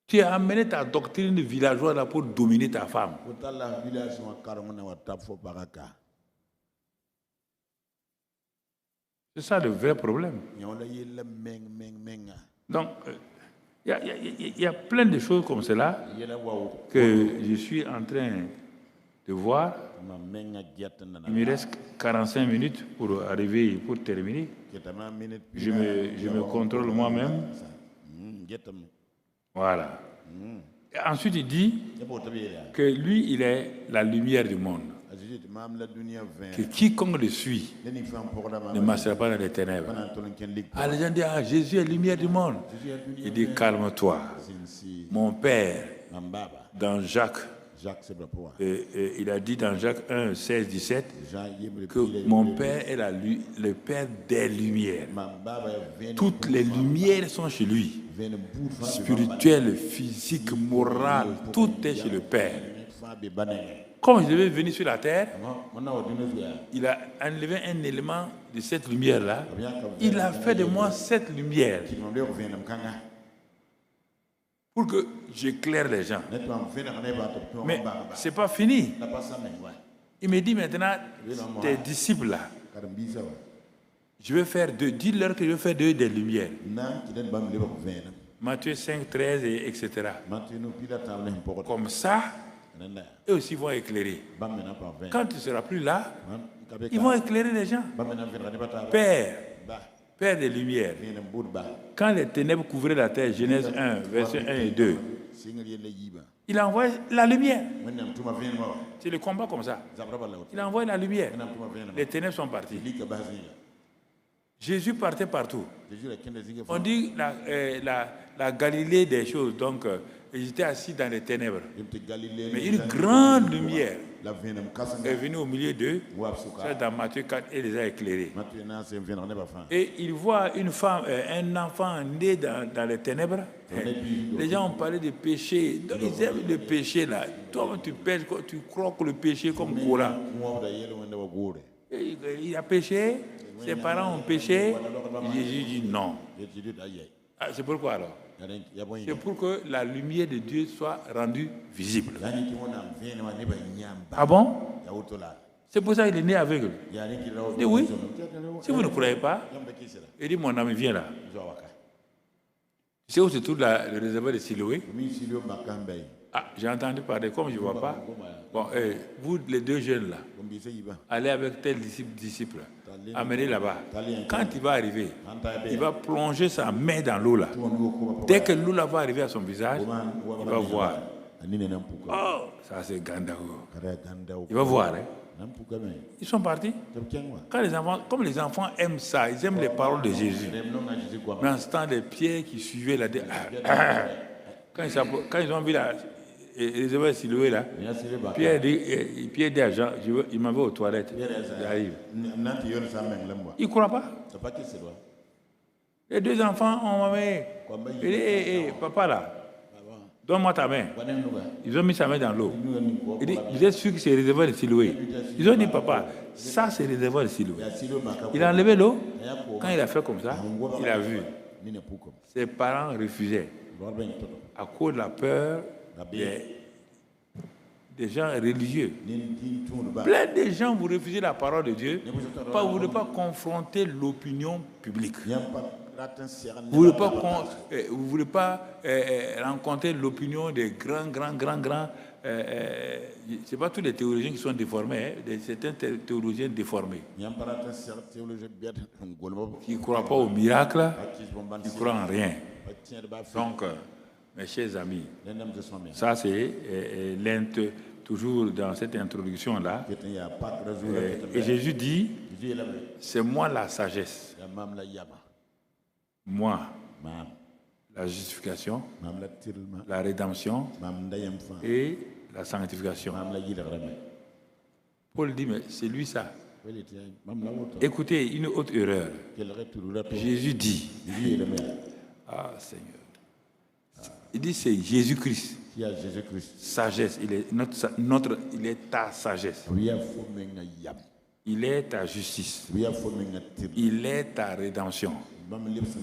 Tu as amené ta doctrine de villageois là pour dominer ta femme. C'est ça le vrai problème. Donc, il y a plein de choses comme cela que je suis en train de voir. Il me reste 45 minutes pour arriver, pour terminer. Je me contrôle moi-même. Voilà. Et ensuite, il dit que lui, il est la lumière du monde. Que quiconque le suit ne marchera pas dans les ténèbres. Ah, les gens disent, Jésus est la lumière du monde. Il dit, calme-toi. Mon Père, dans Jacques, il a dit dans Jacques 1, 16, 17, que mon Père est le Père des lumières. Toutes les lumières sont chez lui. Spirituelles, physiques, morales, tout est chez le Père. Quand je devais venir sur la terre, il a enlevé un élément de cette lumière-là. Il a fait de moi cette lumière pour que j'éclaire les gens. Mais ce n'est pas fini. Il me dit maintenant, tes disciples-là, je vais faire d'eux, dis-leur que je vais faire d'eux des lumières. Matthieu 5, 13, etc. Comme ça, eux aussi vont éclairer. Quand tu ne seras plus là, ils vont éclairer les gens. Père des lumières. Quand les ténèbres couvraient la terre, Genèse 1, verset 1 et 2, il a envoyé la lumière. C'est le combat comme ça. Il a envoyé la lumière. Les ténèbres sont parties. Jésus partait partout. On dit la Galilée des choses. Donc, ils étaient assis dans les ténèbres. Mais une grande lumière est venue au milieu d'eux. C'est dans Matthieu 4 et les a éclairés. Et il voit une femme, un enfant né dans les ténèbres. Les gens ont parlé de péché. Donc, ils aiment le péché là. Toi, tu pêches, tu crois que le péché est comme Coran. Il a péché. Ses parents ont péché. Jésus dit non. C'est pourquoi alors? C'est pour que la lumière de Dieu soit rendue visible. Ah bon? C'est pour ça qu'il est né aveugle. Il dit oui. Si vous ne croyez pas, il dit mon ami, viens là. Tu sais où se trouve le réservoir de Siloé? Ah, j'ai entendu parler, comme je ne vois pas. Bon, vous, les deux jeunes là, allez avec tel disciple, amenez là-bas. Quand il va arriver, il va plonger sa main dans l'eau là. Dès que l'eau là va arriver à son visage, il va voir. Oh, ça c'est Gandao. Il va voir, hein. Ils sont partis. Quand les enfants, comme les enfants aiment ça, ils aiment les paroles de Jésus. Mais en ce temps, les pierres qui suivaient là, quand ils ont vu la réservoir Siloé là, Pierre dit à Jean, il m'en va aux toilettes. J'arrive. Il ne croit pas. Les deux enfants ont mamé. Il dit, papa là, donne-moi ta main. Ils ont mis sa main dans l'eau. Il dit, vous êtes sûr que c'est le réservoir de Siloé? Ils ont dit, papa, ça c'est le réservoir de Siloé. Il a enlevé l'eau. Quand il a fait comme ça, il a vu. Ses parents refusaient à cause de la peur des gens religieux. Plein de gens, vous refusez la parole de Dieu, vous ne voulez pas confronter l'opinion publique. Vous ne voulez pas rencontrer l'opinion des grands. Ce n'est pas tous les théologiens qui sont déformés, certains théologiens déformés. Qui ne croient pas au miracle, qui ne croient en rien. Donc, mes chers amis, ça c'est toujours dans cette introduction-là. Et Jésus dit, c'est moi la sagesse. Moi, la justification, la rédemption et la sanctification. Paul dit, mais c'est lui ça. Écoutez, une autre erreur. Jésus dit, ah Seigneur, il dit c'est Jésus-Christ. Sagesse, il est ta sagesse. Il est ta justice. Il est ta rédemption.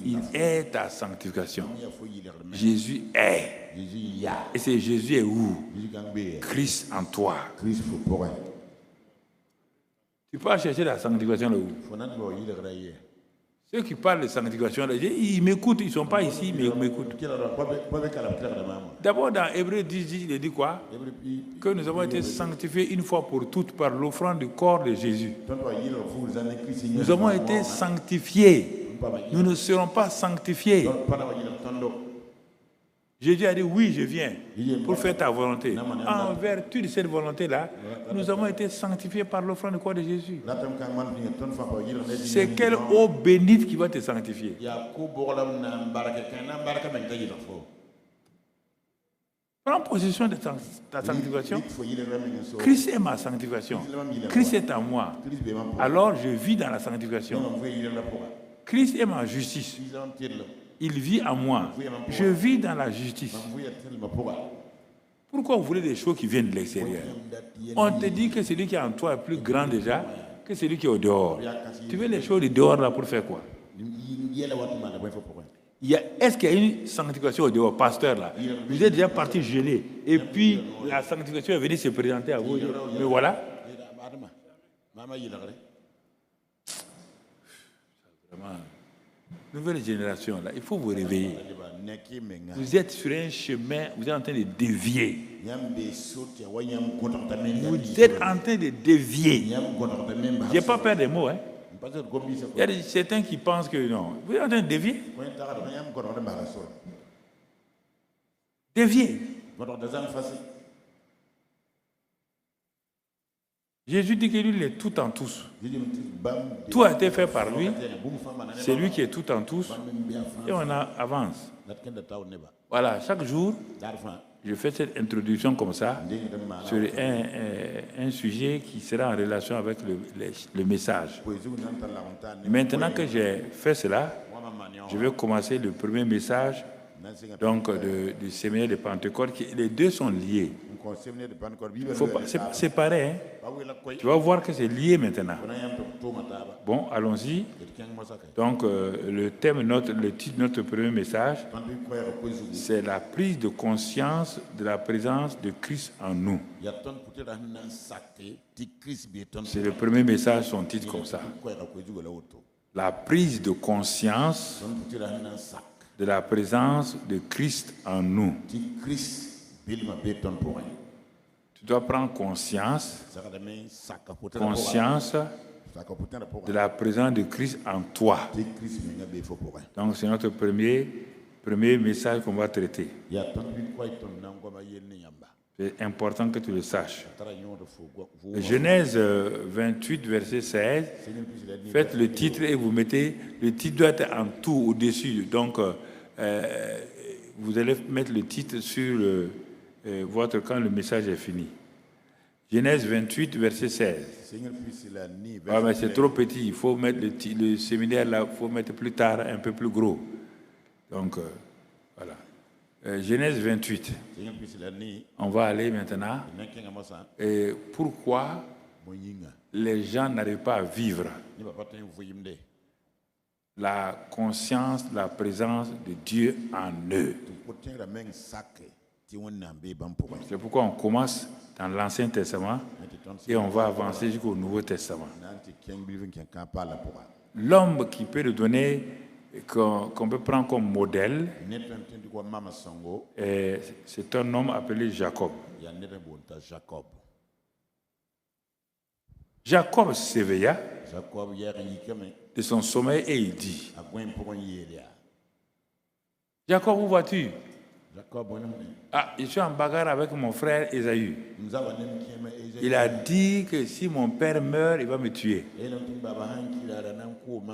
Il est ta sanctification. Jésus est. Et c'est Jésus est où? Christ en toi. Tu peux chercher la sanctification là où? Ceux qui parlent de sanctification, ils m'écoutent, ils ne sont pas ici, mais ils m'écoutent. D'abord, dans Hébreux 10, il dit quoi? Que nous avons été sanctifiés une fois pour toutes par l'offrande du corps de Jésus. Nous avons été sanctifiés. Nous ne serons pas sanctifiés. Jésus a dit, oui, je viens pour faire ta volonté. En vertu de cette volonté-là, nous avons été sanctifiés par l'offrande du corps de Jésus. C'est quelle eau bénite qui va te sanctifier? Prends possession de ta sanctification. Christ est ma sanctification. Christ est en moi. Alors je vis dans la sanctification. Christ est ma justice. Il vit en moi. Je vis dans la justice. Pourquoi vous voulez des choses qui viennent de l'extérieur? On te dit que celui qui est en toi est plus grand déjà que celui qui est au dehors. Tu veux les choses du dehors là pour faire quoi? Est-ce qu'il y a une sanctification au dehors, pasteur là? Vous êtes déjà parti geler et puis la sanctification est venue se présenter à vous. Mais voilà. Vraiment. Nouvelle génération, là, il faut vous réveiller. Vous êtes sur un chemin, vous êtes en train de dévier. Vous êtes en train de dévier. Je n'ai pas peur des mots. Hein. Il y a certains qui pensent que non. Vous êtes en train de dévier. Dévier. Jésus dit que lui, il est tout en tous. Tout a été fait par lui. C'est lui qui est tout en tous. Et on avance. Voilà, chaque jour, je fais cette introduction comme ça sur un sujet qui sera en relation avec le message. Maintenant que j'ai fait cela, je vais commencer le premier message donc du séminaire de Pentecôte. Les deux sont liés. C'est pareil. Hein? Tu vas voir que c'est lié maintenant. Bon, allons-y. Donc, le titre de notre premier message, c'est la prise de conscience de la présence de Christ en nous. C'est le premier message, son titre comme ça. La prise de conscience de la présence de Christ en nous. Tu dois prendre conscience de la présence de Christ en toi. Donc c'est notre premier message qu'on va traiter. C'est important que tu le saches. Genèse 28, verset 16. Faites le titre et vous mettez... Le titre doit être en tout, au-dessus. Donc, vous allez mettre le titre sur quand le message est fini. Genèse 28, verset 16. Ah, mais c'est trop petit. Il faut mettre le séminaire là, il faut mettre plus tard, un peu plus gros. Donc, voilà. Genèse 28. On va aller maintenant. Et pourquoi les gens n'arrivent pas à vivre la conscience, la présence de Dieu en eux. C'est pourquoi on commence dans l'Ancien Testament et on va avancer jusqu'au Nouveau Testament. L'homme qui peut le donner, qu'on peut prendre comme modèle, c'est un homme appelé Jacob. Jacob s'éveilla de son sommeil et il dit: Jacob, où vas-tu? Ah, je suis en bagarre avec mon frère Ésaü. Il a dit que si mon père meurt, il va me tuer.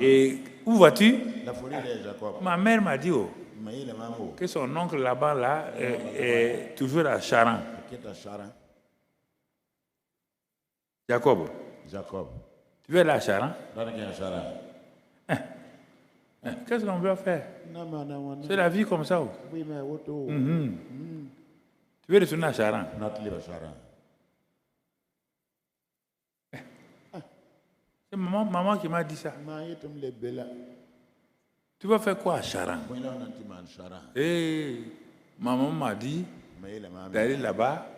Et où vas-tu? Ma mère m'a dit que son oncle là-bas là, est toujours à Charan. Jacob, tu veux aller à Charan? Qu'est-ce qu'on veut faire? C'est la vie comme ça. Tu veux retourner à Charan? C'est maman qui m'a dit ça. Tu vas faire quoi à Charan? Et maman m'a dit d'aller là-bas.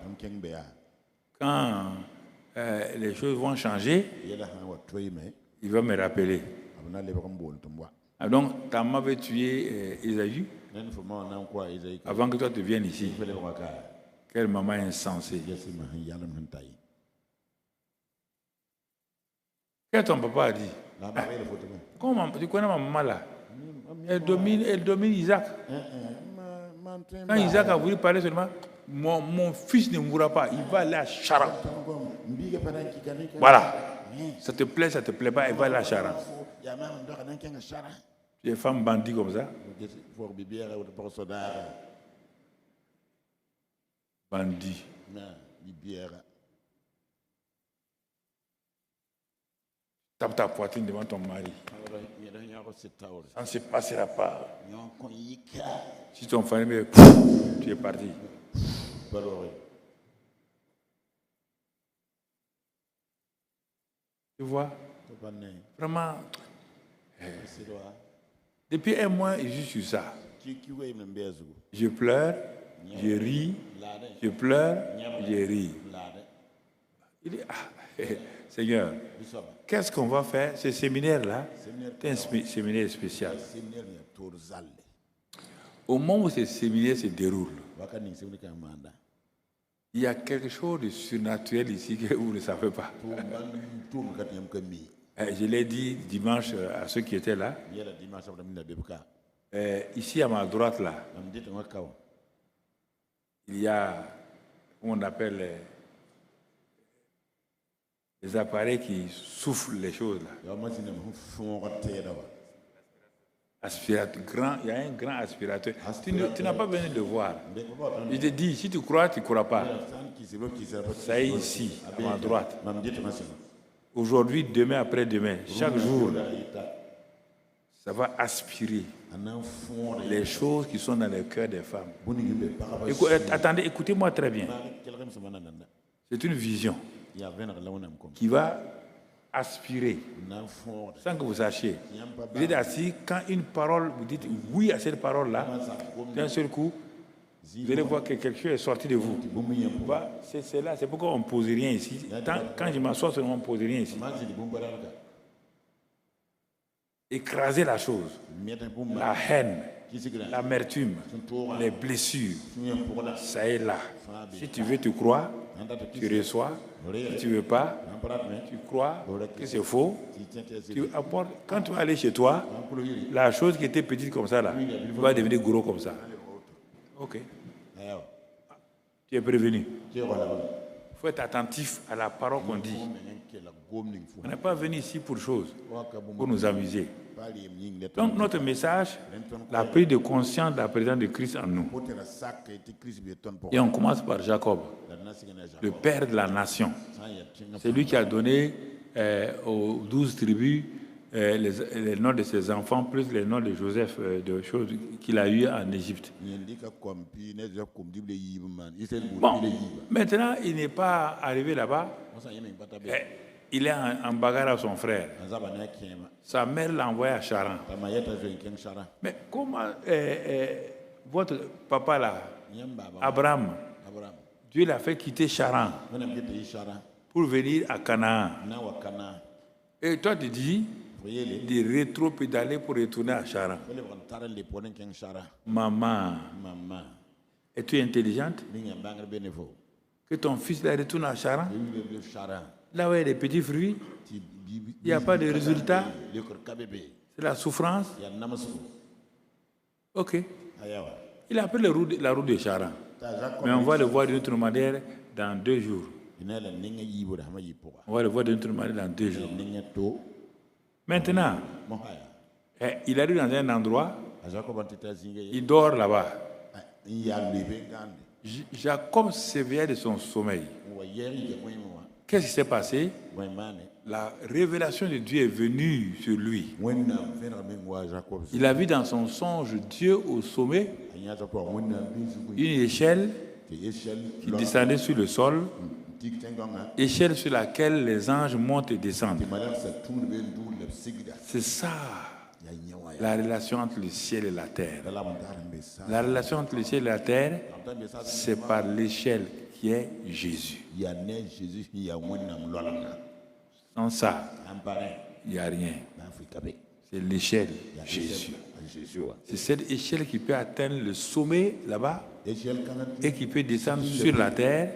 Quand les choses vont changer, il va me rappeler. Donc, ta maman veut tuer Ésaü avant que toi tu viennes ici. Quelle maman insensée. Qu'est-ce que ton papa a dit? Comment tu connais ma maman là? Elle domine Isaac. Quand Isaac a voulu parler seulement, mon fils ne mourra pas, il va aller à Charan. Voilà. Ça te plaît pas, il va aller à Charan. Les femmes bandits comme ça. Bandits. Tape ta poitrine devant ton mari. Ça ne se passera pas. Si ton famille, tu es parti. Tu vois? Vraiment. Depuis un mois, je suis sur ça. Je pleure, je ris, je pleure, je ris. Il dit, Seigneur, qu'est-ce qu'on va faire? Ce séminaire-là, c'est un séminaire spécial. Au moment où ce séminaire se déroule, il y a quelque chose de surnaturel ici que vous ne savez pas. Je l'ai dit dimanche à ceux qui étaient là. Ici à ma droite, là, il y a, comment on appelle, les appareils qui soufflent les choses là. Aspirateur, il y a un grand aspirateur. Tu n'as pas besoin de le voir. Je te dis, si tu crois, tu ne crois pas. Ça est ici, à ma droite. Aujourd'hui, demain, après-demain, chaque jour, ça va aspirer les choses qui sont dans le cœur des femmes. Attendez, écoutez-moi très bien. C'est une vision qui va aspirer sans que vous sachiez. Vous êtes assis, quand une parole, vous dites oui à cette parole-là, d'un seul coup, vous allez voir que quelque chose est sorti de vous. C'est là, c'est pourquoi on ne pose rien ici. Quand je m'assois, on ne pose rien ici. Écraser la chose, la haine, l'amertume, les blessures, ça est là. Si tu veux, tu crois, tu reçois. Si tu ne veux pas, tu crois que c'est faux. Tu apportes. Quand tu vas aller chez toi, la chose qui était petite comme ça, là, va devenir gros comme ça. Ok. Tu es prévenu. Il faut être attentif à la parole qu'on dit. On n'est pas venu ici pour chose, pour nous amuser. Donc notre message, la prise de conscience de la présence de Christ en nous. Et on commence par Jacob, le père de la nation. C'est lui qui a donné aux 12 tribus les noms de ses enfants, plus les noms de Joseph, de choses qu'il a eues en Égypte. Bon, maintenant, il n'est pas arrivé là-bas. Il est en bagarre avec son frère. Sa mère l'a envoyé à Charan. Mais comment votre papa là, Abraham, Dieu l'a fait quitter Charan pour venir à Canaan. Et toi, tu dis de rétro-pédaler pour retourner à Charan. Maman, es-tu intelligente? Que ton fils retourne à Charan, là où il y a des petits fruits, il n'y a pas de résultat, c'est la souffrance. Ok. Il a pris la route de Charan. Mais on va le voir d'une autre manière dans 2 jours. On va le voir d'une autre manière dans 2 jours. Maintenant, il arrive dans un endroit, il dort là-bas. Jacob s'éveilla de son sommeil. Qu'est-ce qui s'est passé? La révélation de Dieu est venue sur lui. Il a vu dans son songe Dieu au sommet, une échelle qui descendait sur le sol, échelle sur laquelle les anges montent et descendent. C'est ça, la relation entre le ciel et la terre. La relation entre le ciel et la terre, c'est par l'échelle qui est Jésus. Sans ça, il n'y a rien. C'est l'échelle Jésus. C'est cette échelle qui peut atteindre le sommet là-bas et qui peut descendre sur la terre,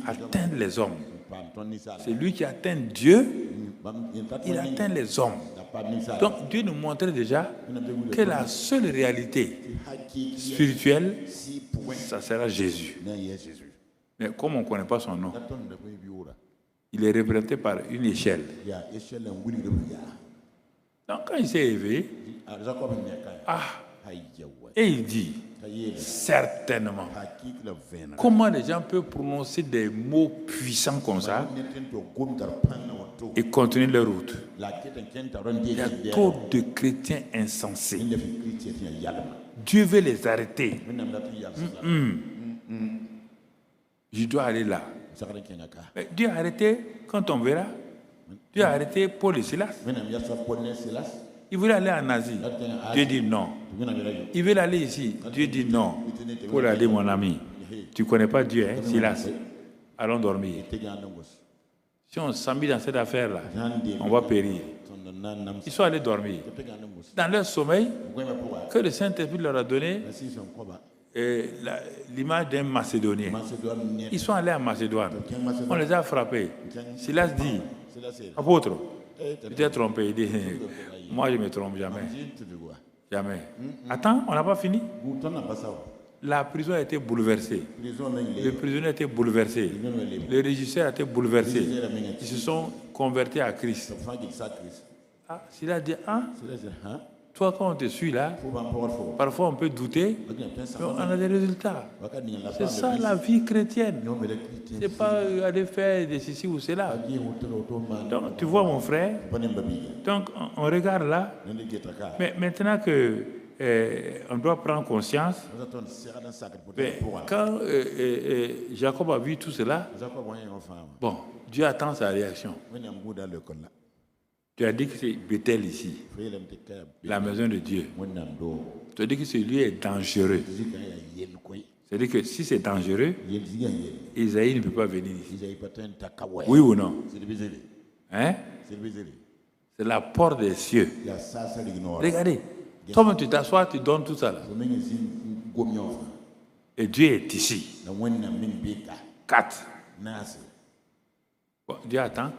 atteindre les hommes. C'est lui qui atteint Dieu, il atteint les hommes. Donc Dieu nous montrait déjà que la seule réalité spirituelle, ça sera Jésus. Mais comme on ne connaît pas son nom, il est représenté par une échelle. Donc quand il s'est éveillé, et il dit, certainement, comment les gens peuvent prononcer des mots puissants comme ça et continuer leur route? Il y a trop de chrétiens insensés. Dieu veut les arrêter. Je dois aller là. Mais Dieu a arrêté, quand on verra, Dieu a arrêté Paul et Silas. Il voulait aller en Asie. Dieu dit non. Il veut aller ici. Dieu dit non. Paul a dit, mon ami, tu ne connais pas Dieu, hein, Silas. Allons dormir. Si on s'en met dans cette affaire-là, on va périr. Ils sont allés dormir. Dans leur sommeil, que le Saint-Esprit leur a donné l'image d'un Macédonien. Ils sont allés en Macédoine. On les a frappés. Silas dit, apôtre, tu t'es trompé. Il dit, moi je ne me trompe jamais. Jamais. Attends, on n'a pas fini. La prison a été bouleversée. Le prisonnier a été bouleversé. Le régisseur a été bouleversé. Ils se sont convertis à Christ. Ah, Silas dit, toi, quand on te suit là, parfois on peut douter, mais on a des résultats. C'est ça la vie chrétienne. Ce n'est pas aller faire de ceci ou cela. Donc, tu vois mon frère, donc on regarde là, mais maintenant que on doit prendre conscience, quand Jacob a vu tout cela, bon, Dieu attend sa réaction. Tu as dit que c'est Bethel ici, la maison de Dieu. Tu as dit que ce lieu est dangereux. C'est-à-dire que si c'est dangereux, Isaïe ne peut pas venir ici. Oui ou non? Hein? C'est la porte des cieux. Regardez, toi tu t'assois, tu donnes tout ça là. Et Dieu est ici. 4. Bon, Dieu attend.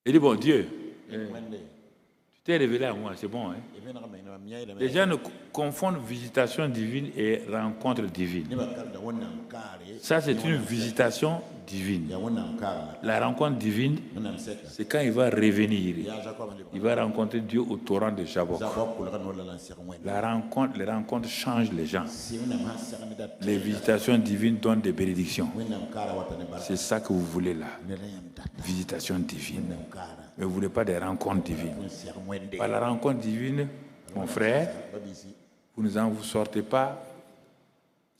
Il dit, bon Dieu, tu t'es révélé à moi, c'est bon. Hein? Les gens ne confondent visitation divine et rencontre divine. Ça, c'est une visitation divine. La rencontre divine, c'est quand il va revenir. Il va rencontrer Dieu au torrent de Jabbok. Les rencontres changent les gens. Les visitations divines donnent des bénédictions. C'est ça que vous voulez là. Visitation divine. Mais vous ne voulez pas des rencontres divines. Par la rencontre divine, mon frère, vous ne vous sortez pas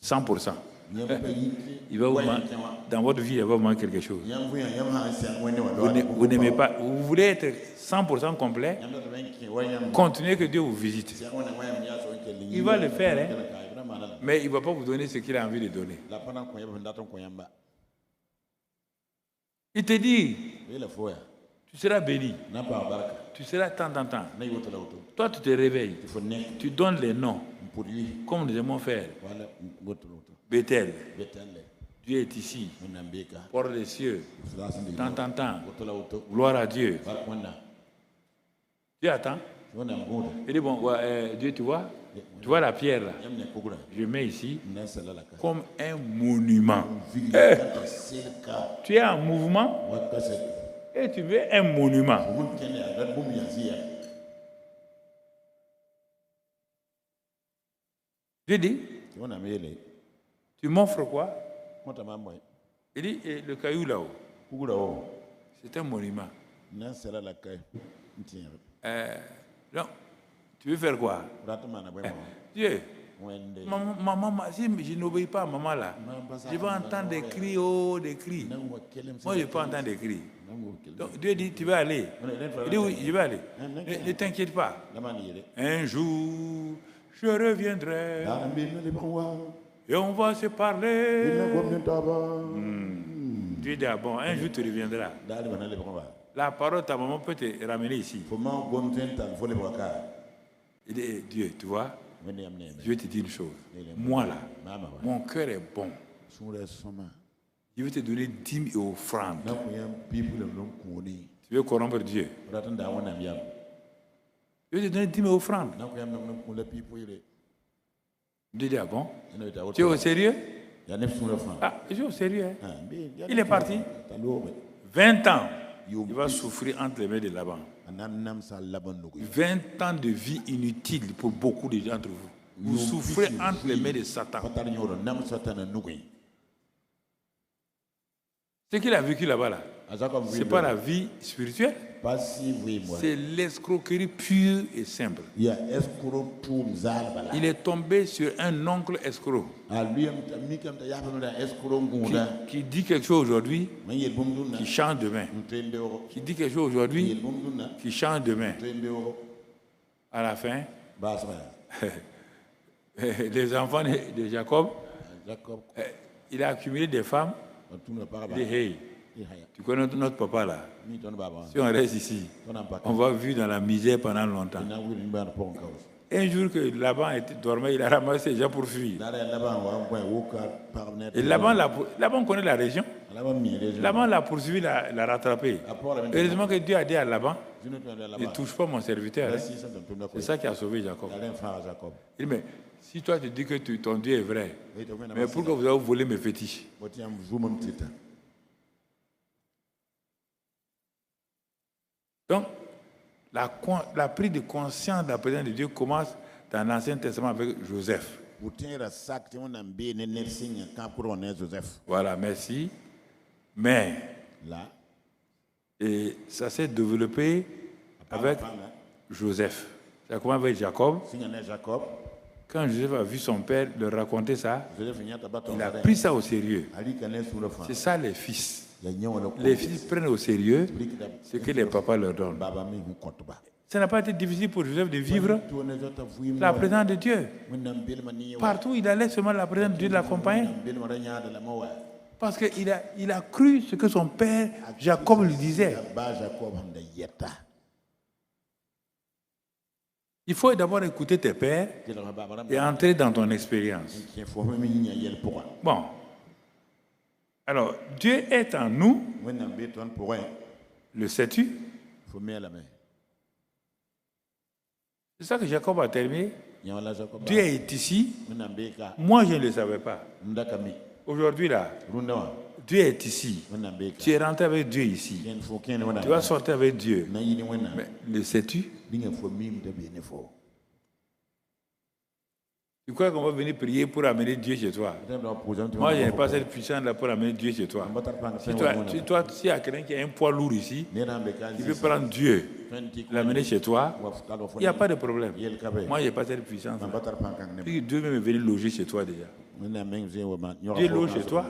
100%. Dans votre vie, il va vous manquer quelque chose. Vous n'aimez pas. Vous voulez être 100% complet. Continuez que Dieu vous visite. Il va le faire, hein? Mais il ne va pas vous donner ce qu'il a envie de donner. Il te dit, tu seras béni. Tu seras tant. Toi, tu te réveilles. Tu donnes les noms. Comme nous aimons faire. Bethel. Dieu est ici. Porte des cieux. Tant. Gloire à Dieu. Dieu attend. Il dit, bon, Dieu, tu vois la pierre là. Je mets ici comme un monument. Tu es en mouvement et tu veux un monument. Dieu dit, tu m'offres quoi? Il dit, le caillou là-haut, c'est un monument. Donc, tu veux faire quoi? Dieu, maman, si je n'obéis pas à maman là, je vais entendre des cris, des cris. Moi, je ne vais pas entendre des cris. Donc, Dieu dit, tu vas aller. Il dit, oui, je vais aller. Ne t'inquiète pas. Un jour, je reviendrai. Et on va se parler. Dieu dit, bon, un jour tu reviendras. La parole de ta maman peut te ramener ici. Il dit, Dieu, tu vois, je vais te dire une chose. Moi là, mon cœur est bon. Je vais te donner 10 000 offrandes. Tu veux corrompre Dieu? Je vais te donner 10 000 offrandes. Dieu dit, ah bon? Tu es au sérieux? Ah, je suis au sérieux. Hein? Il est parti. 20 ans. Il va souffrir entre les mains de Laban. 20 ans de vie inutile pour beaucoup d'entre vous. Vous souffrez entre les mains de Satan. Ce qu'il a vécu là-bas, là, ce n'est pas la vie spirituelle. C'est l'escroquerie pure et simple. Il est tombé sur un oncle escroc qui dit quelque chose aujourd'hui, qui change demain. Qui dit quelque chose aujourd'hui, qui change demain. À la fin, les enfants de Jacob, il a accumulé des femmes. Il dit, hey, tu connais notre papa là? Si on reste ici, on va vivre dans la misère pendant longtemps. Un jour que Laban dormait, il a ramassé les gens pour fuir. Et Laban connaît la région. Laban l'a poursuivi, l'a rattrapé. Heureusement que Dieu a dit à Laban, ne touche pas mon serviteur. Hein. C'est ça qui a sauvé Jacob. Il dit, mais si toi tu dis que ton Dieu est vrai, mais pourquoi vous avez volé mes fétiches? Donc, la prise de conscience de la présence de Dieu commence dans l'Ancien Testament avec Joseph. Voilà, merci. Mais, et ça s'est développé avec Joseph. Ça commence avec Jacob. Quand Joseph a vu son père leur raconter ça, il a pris ça au sérieux. C'est ça les fils. Les fils prennent au sérieux ce que les papas leur donnent. Ça n'a pas été difficile pour Joseph de vivre la présence de Dieu. Partout où il allait, seulement la présence de Dieu l'accompagnait. Parce qu'il a cru ce que son père Jacob lui disait. Il faut d'abord écouter tes pères et entrer dans ton expérience. Bon. Alors, Dieu est en nous. Le sais-tu? C'est ça que Jacob a terminé. Dieu est ici. Moi, je ne le savais pas. Aujourd'hui, là, Dieu est ici. Tu es rentré avec Dieu ici. Tu vas sortir avec Dieu. Mais le sais-tu? Tu crois qu'on va venir prier pour amener Dieu chez toi? Moi, je n'ai pas cette puissance-là pour amener Dieu chez toi. Si y a quelqu'un qui a un poids lourd ici, qui veut prendre Dieu, l'amener chez toi, il n'y a pas de problème. Moi, je n'ai pas cette puissance. Dieu veut me venir loger chez toi déjà. Dieu loge chez toi.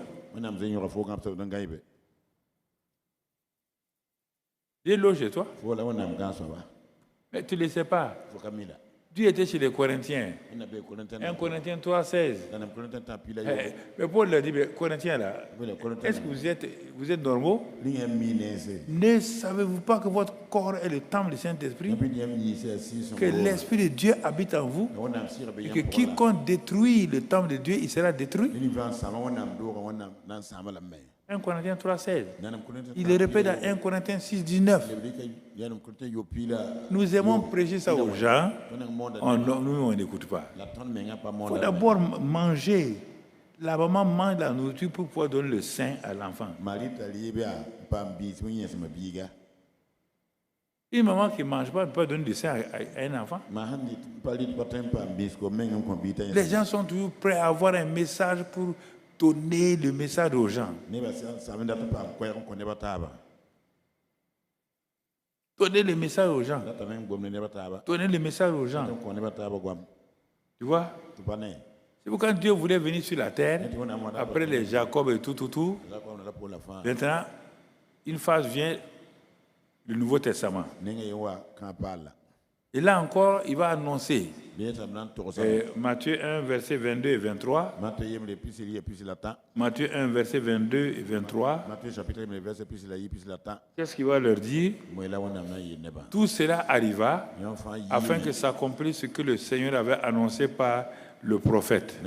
Dieu loge chez toi. Mais tu ne le sais pas. Dieu était chez les Corinthiens. 1 Corinthiens 3,16. Mais Paul leur dit, Corinthiens là, est-ce que vous êtes normaux? Ne savez-vous pas que votre corps est le temple du Saint-Esprit? Que l'Esprit de Dieu habite en vous? Et que quiconque détruit le temple de Dieu, il sera détruit? 1 Corinthiens 3,16. Il le répète dans 1 Corinthiens 6,19. Nous aimons prêcher ça aux gens. Nous, on n'écoute pas. Il faut d'abord manger. La maman mange la nourriture pour pouvoir donner le sein à l'enfant. Une maman qui ne mange pas ne peut pas donner du sein à un enfant. Les gens sont toujours prêts à avoir un message pour donner le message aux gens. Donner le message aux gens. Donner le message aux gens. Tu vois? C'est pourquoi Dieu voulait venir sur la terre, après les Jacob et tout. Maintenant, une phase vient, le Nouveau Testament. Et là encore, il va annoncer Matthieu 1, verset 22 et 23. Matthieu 1, verset 22 et 23. Qu'est-ce qu'il va leur dire? Tout cela arriva afin que s'accomplisse ce que le Seigneur avait annoncé par le prophète.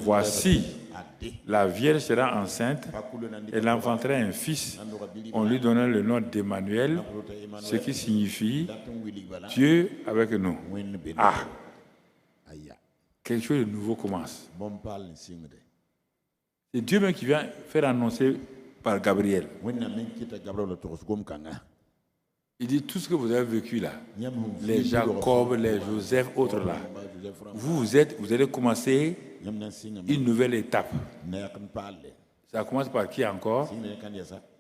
Voici, la Vierge sera enceinte, elle enfantera un fils. On lui donnera le nom d'Emmanuel, ce qui signifie Dieu avec nous. Ah, quelque chose de nouveau commence. C'est Dieu même qui vient faire annoncer par Gabriel. Il dit tout ce que vous avez vécu là, les Jacob, les Joseph, autres là, vous allez commencer une nouvelle étape. Ça commence par qui encore?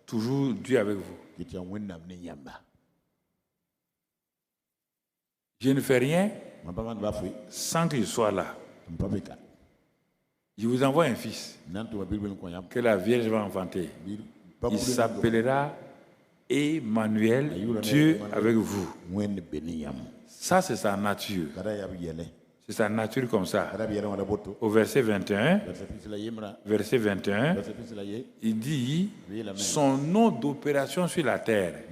Toujours Dieu avec vous. Je ne fais rien sans que je sois là. Je vous envoie un fils que la Vierge va enfanter. Il s'appellera Emmanuel, Dieu avec vous. Ça, c'est sa nature. C'est sa nature comme ça. Au verset 21, il dit son nom d'opération sur la terre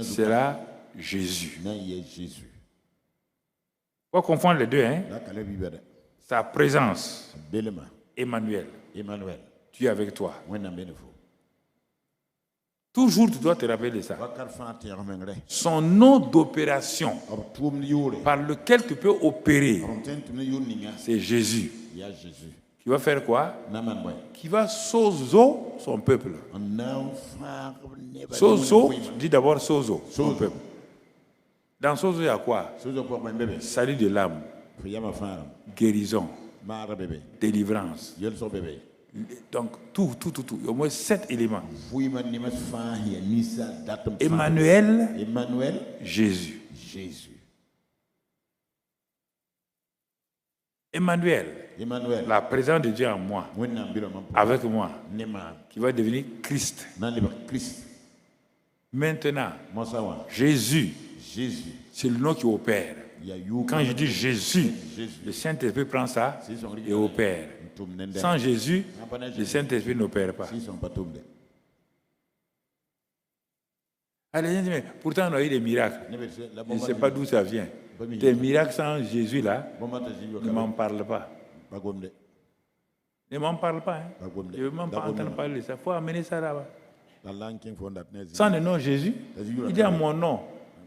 sera Jésus. Faut confondre les deux, hein? Sa présence, Emmanuel, Dieu avec toi. Toujours, tu dois te rappeler de ça. Son nom d'opération par lequel tu peux opérer, c'est Jésus. Qui va faire quoi? Qui va sozo son peuple. Sozo, dis d'abord sozo, son peuple. Dans sozo, il y a quoi? Salut de l'âme, guérison, délivrance. Donc, tout. Au moins 7 éléments. Emmanuel, Jésus. Emmanuel, la présence de Dieu en moi, avec moi, qui va devenir Christ. Maintenant, Jésus, c'est le nom qui opère. Quand je dis Jésus, le Saint-Esprit prend ça et opère. Sans Jésus, le Saint-Esprit n'opère pas. Allez, mais pourtant on a eu des miracles. Je ne sais pas d'où ça vient. Des miracles sans Jésus là, ne m'en parle pas. Ne m'en parle pas. Hein. Je ne veux même pas entendre parler de ça. Il faut amener ça là-bas. Sans le nom Jésus, il dit à mon nom,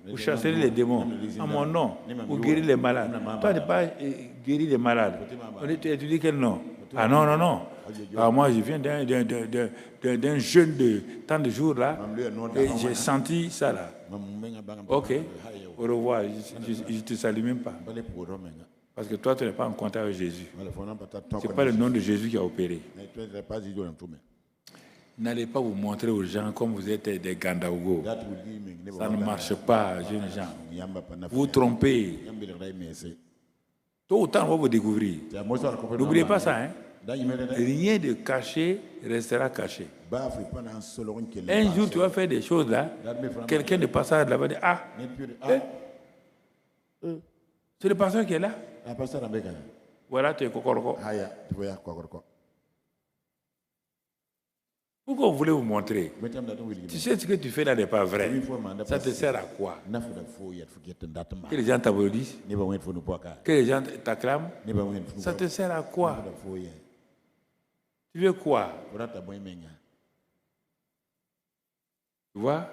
vous chasserez les démons. À mon nom, vous guérirez les malades. Toi, tu n'es pas guéri les malades. Tu dis quel nom? Ah non. Alors moi, je viens d'un jeûne de tant de jours là, et j'ai senti ça là. Ok, au revoir, je ne te salue même pas. Parce que toi, tu n'es pas en contact avec Jésus. Ce n'est pas le nom de Jésus qui a opéré. N'allez pas vous montrer aux gens comme vous êtes des Gandaougo. Ça ne marche pas, jeunes gens. Vous trompez. Tôt ou tard, on va vous découvrir. N'oubliez pas ça, hein. Rien de caché restera caché. Un jour, tu vas faire des choses là, quelqu'un de passage là va dire, ah, c'est le pasteur qui est là. Voilà, tu es Kokoroko. Pourquoi vous voulez vous montrer? Tu sais ce que tu fais là n'est pas vrai. Ça te sert à quoi? Que les gens t'applaudissent? Que les gens t'acclament? Ça te sert à quoi? Tu veux quoi? Tu vois?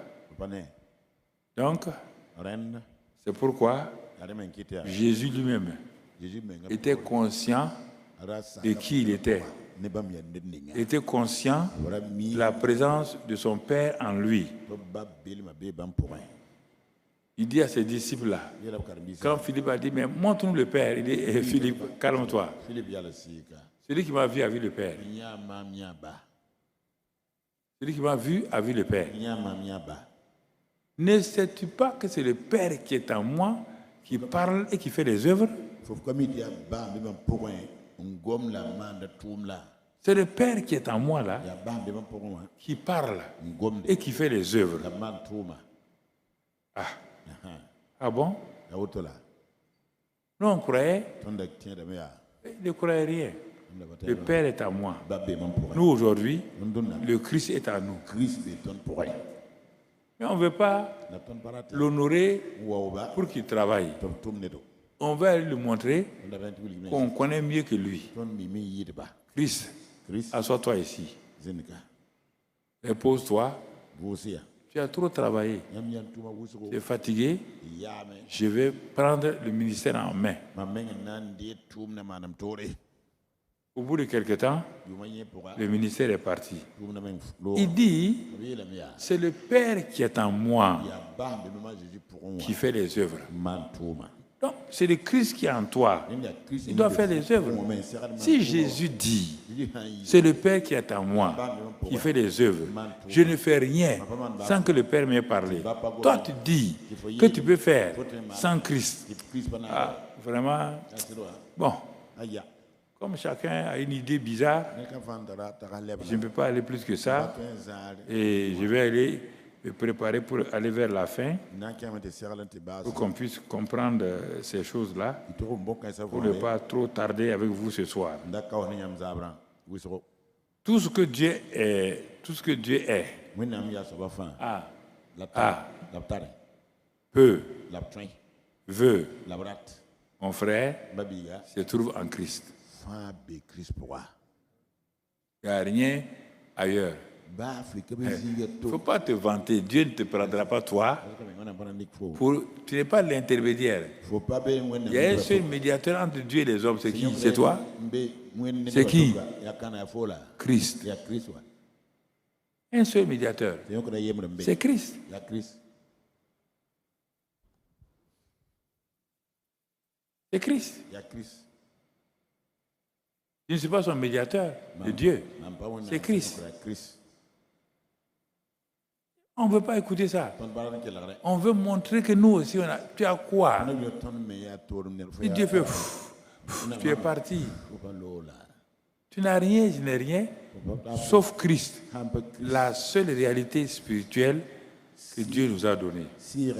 Donc, c'est pourquoi Jésus lui-même était conscient de qui il était. Il était conscient de la présence de son Père en lui. Il dit à ses disciples-là, quand Philippe a dit, mais montre-nous le Père, il dit, Philippe, calme-toi. Celui qui m'a vu a vu le Père. Celui qui m'a vu a vu le Père. Ne sais-tu pas que c'est le Père qui est en moi, qui parle et qui fait des œuvres? C'est le Père qui est en moi là, qui parle et qui fait les œuvres. Ah bon? Nous on croyait, il ne croyait rien. Le Père est en moi. Nous aujourd'hui, le Christ est en nous. Mais on ne veut pas l'honorer pour qu'il travaille. On va aller lui montrer qu'on connaît mieux que lui. Christ, assois-toi ici. Repose-toi. Tu as trop travaillé. Tu es fatigué. Je vais prendre le ministère en main. Au bout de quelque temps, le ministère est parti. Il dit, c'est le Père qui est en moi qui fait les œuvres. Donc, c'est le Christ qui est en toi. Il doit faire les œuvres. Si Jésus dit, c'est le Père qui est en moi, qui fait les œuvres, je ne fais rien sans que le Père m'ait parlé. Toi, tu dis que tu peux faire sans Christ. Ah, vraiment. Bon. Comme chacun a une idée bizarre, je ne peux pas aller plus que ça. Et je vais aller me préparer pour aller vers la fin, pour qu'on puisse comprendre ces choses-là, pour ne pas trop tarder avec vous ce soir. Tout ce que Dieu est, peut, veut, mon frère, se trouve en Christ. Il n'y a rien ailleurs. Il ne faut pas te vanter. Dieu ne te prendra pas toi. Tu n'es pas l'intermédiaire. Il y a un seul médiateur entre Dieu et les hommes. C'est qui? C'est toi? C'est qui? Christ. Un seul médiateur. C'est Christ. C'est Christ. Je ne suis pas son médiateur de Dieu. C'est Christ. On ne veut pas écouter ça. On veut montrer que nous aussi, tu as quoi? Et Dieu fait, tu es parti. Tu n'as rien, je n'ai rien, sauf Christ. La seule réalité spirituelle que Dieu nous a donnée. C'est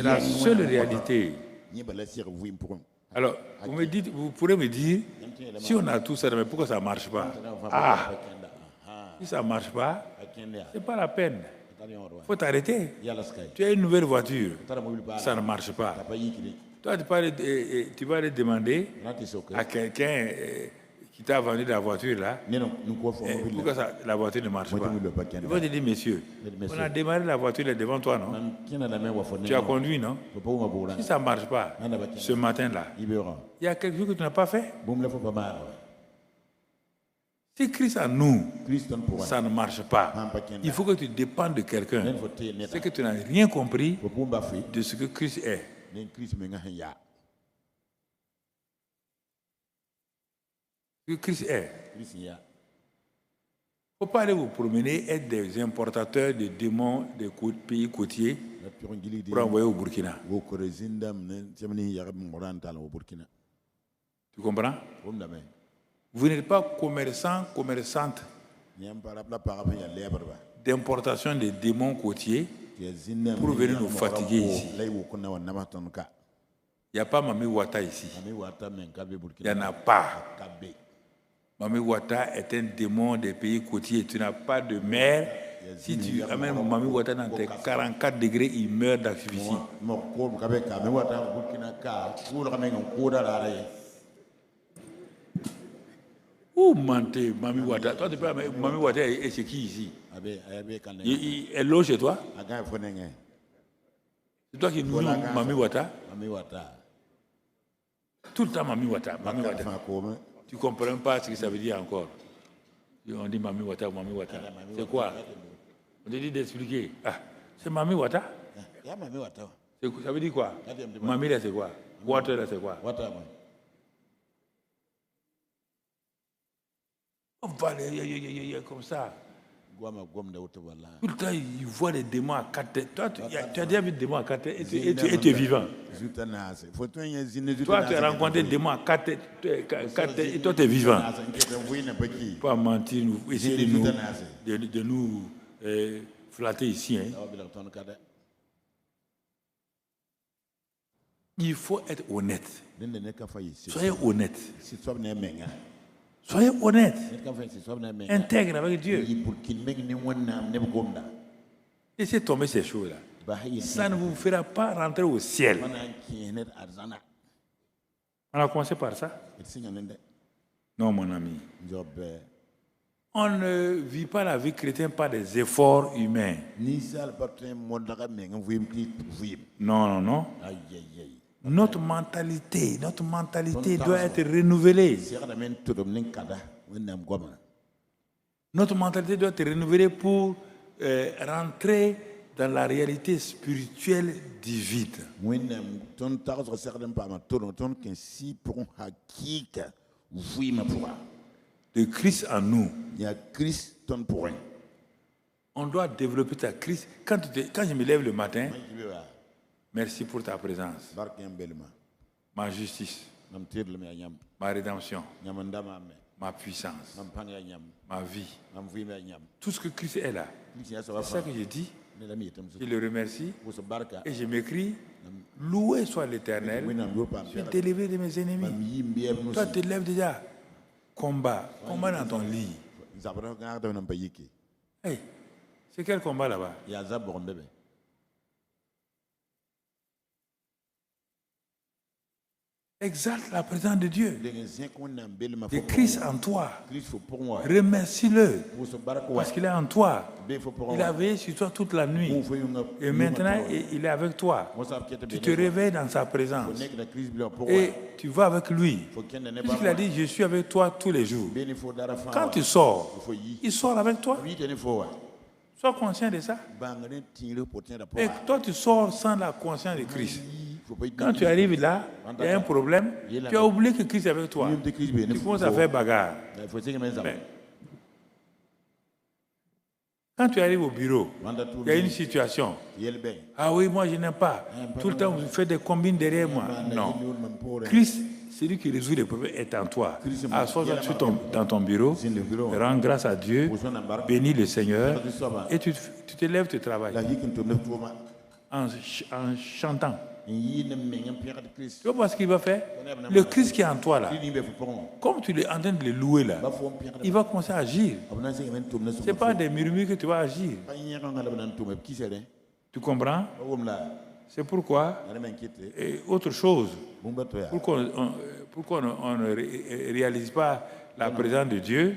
la seule réalité. Alors, vous pourrez me dire, si on a tout ça, mais pourquoi ça ne marche pas? Si ça ne marche pas, ce n'est pas la peine. Il faut t'arrêter. Tu as une nouvelle voiture, ça ne marche pas. Toi, tu vas aller demander à quelqu'un qui t'a vendu la voiture là, pourquoi la voiture ne marche pas? Il va te dire, monsieur, on a démarré la voiture là devant toi, non? Tu as conduit, non? Si ça ne marche pas, ce matin-là, il y a quelque chose que tu n'as pas fait. Si Christ en nous, ça ne marche pas. Il faut que tu dépendes de quelqu'un. C'est que tu n'as rien compris de ce que Christ est. Ce que Christ est. faut pas aller vous promener, être des importateurs de démons des pays côtiers pour envoyer au Burkina. Tu comprends? Vous n'êtes pas commerçant, commerçante d'importation des démons côtiers pour venir nous fatiguer ici. Il n'y a pas Mami Wata ici. Il n'y en a pas. Mami Wata est un démon des pays côtiers. Tu n'as pas de mer. Si tu amènes Mami Wata dans tes 44 degrés, il meurt d'asphyxie. Où mentez, Mami Wata? Toi, tu peux Mami Wata est chez qui ici? Elle loge chez toi? C'est toi qui nourris Mami Wata? Tout le temps Mami Wata. Mami Wata. Tu ne comprends pas ce que ça veut dire encore. On dit Mami Wata, Mami Wata. C'est quoi? On te dit d'expliquer. Ah, c'est Mami Wata? Ça veut dire quoi? Mami là c'est quoi? Water là c'est quoi? On va comme ça. Tout le temps, il voit les démons à 4 têtes. Toi, tu as déjà vu des démons à 4 têtes et tu es vivant. Toi, tu as rencontré des démons à 4 têtes et toi, tu es vivant. Pas mentir, essayer de nous flatter ici. Hein. Il faut être honnête. Soyez honnête. Soyez honnête, intègre avec Dieu. Laissez tomber ces choses-là. Ça ne vous fera pas rentrer au ciel. On a commencé par ça? Non, mon ami. On ne vit pas la vie chrétienne par des efforts humains. Non, non, non. Notre mentalité doit être renouvelée. Notre mentalité doit être renouvelée pour rentrer dans la réalité spirituelle divine. Le Christ en nous. On doit développer ta Christ. Quand je me lève le matin, merci pour ta présence, ma justice, ma rédemption, ma puissance, ma vie. Tout ce que Christ est là. C'est ça que je dis. Je le remercie et je m'écris: loué soit l'Éternel, je suis délivré de mes ennemis. Toi, tu te lèves déjà. Combat dans ton lit. Hey, c'est quel combat là-bas? Exalte la présence de Dieu, de Christ en toi. Remercie-le parce qu'il est en toi. Il a veillé sur toi toute la nuit et maintenant il est avec toi. Tu te réveilles dans sa présence et tu vas avec lui. Puisqu'il a dit: je suis avec toi tous les jours. Quand tu sors, il sort avec toi. Sois conscient de ça. Et toi, tu sors sans la conscience de Christ. Quand tu arrives là, il y a un problème, tu as oublié que Christ est avec toi. Tu commences à faire bagarre. Mais, quand tu arrives au bureau, il y a une situation. Ah oui, moi je n'aime pas. Tout le temps, vous faites des combines derrière moi. Non. Christ, celui qui résout les problèmes, est en toi. Assois-toi dans ton bureau, rends grâce à Dieu, bénis le Seigneur, et tu te lèves, tu travailles. En chantant. Tu vois ce qu'il va faire? Le Christ qui est en toi là, comme tu es en train de le louer là, il va commencer à agir. Ce n'est pas des murmures que tu vas agir. Tu comprends? C'est pourquoi, et autre chose, pourquoi on ne réalise pas la présence de Dieu,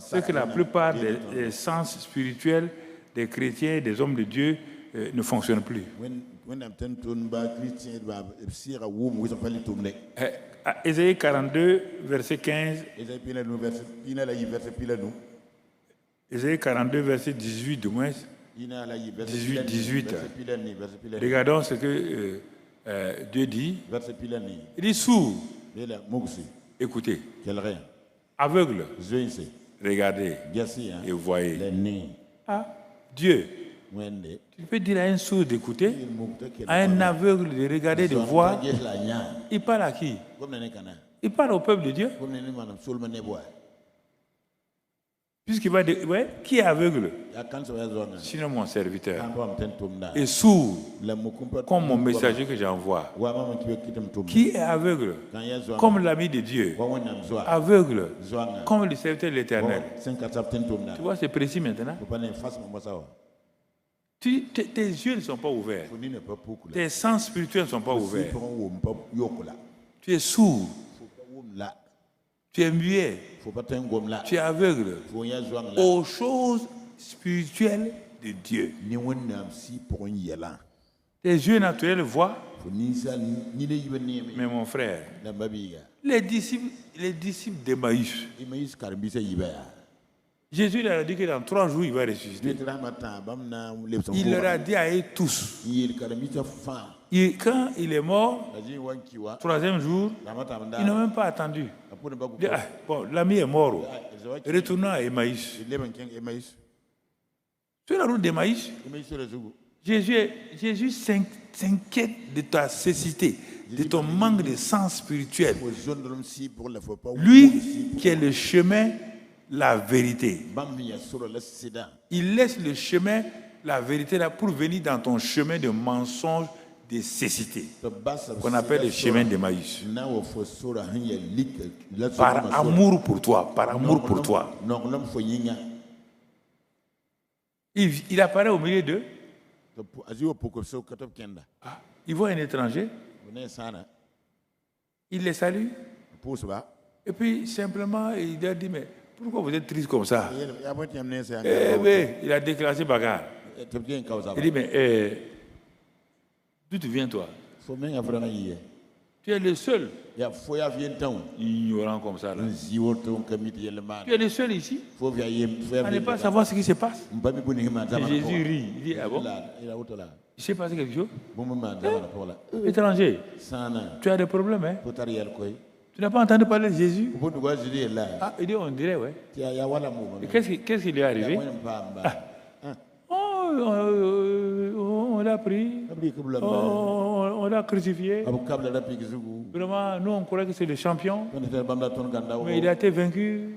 c'est que la plupart des sens spirituels des chrétiens, des hommes de Dieu ne fonctionnent plus. Ésaïe 42, verset 15. Ésaïe 42, verset 18 du moins. 18. Regardons ce que Dieu dit. Il dit: sourd, écoutez, aveugle, Regardez et voyez. Ah, Dieu. Tu peux dire à un sourd d'écouter, à un aveugle de regarder, de voir. Il parle à qui? Il parle au peuple de Dieu. Puisqu'il va dire, ouais, qui est aveugle? Sinon mon serviteur. Et sourd, comme mon messager que j'envoie. Qui est aveugle? Comme l'ami de Dieu. Aveugle, comme le serviteur de l'Éternel. Tu vois, c'est précis maintenant. Tes yeux ne sont pas ouverts. Tes sens spirituels ne sont pas ouverts. Tu es sourd. Tu es muet. Tu es aveugle aux choses spirituelles de Dieu. Tes yeux naturels voient. Mais mon frère, les disciples d'Emmaüs, Jésus leur a dit que dans 3 jours, il va ressusciter. Il leur a dit à eux tous. Quand il est mort, 3e jour, ils n'ont même pas attendu. Bon, l'ami est mort. Retournons à Emmaüs. Sur la route d'Emmaüs, Jésus s'inquiète de ta cécité, de ton manque de sens spirituel. Lui qui est le chemin, la vérité. Il laisse le chemin, la vérité là pour venir dans ton chemin de mensonge, de cécité, qu'on appelle le chemin d'Emmaüs. Par amour pour toi, par amour pour toi. Il apparaît au milieu d'eux. Il voit un étranger. Il les salue. Et puis simplement, il leur dit, mais pourquoi vous êtes triste comme ça? Il a déclaré bagarre. Il dit, mais d'où tu viens toi? Tu es le seul ignorant comme ça là. Tu es le seul ici à ne pas savoir ce qui se passe. Et Jésus rit. Il dit, ah bon? Il s'est passé quelque chose? Étranger, tu as des problèmes, hein? Tu n'as pas entendu parler de Jésus? Ah, il dit, on dirait, ouais. Et qu'est-ce qui lui est arrivé? On l'a pris, on l'a crucifié. Vraiment, nous on croit que c'est le champion, mais il a été vaincu.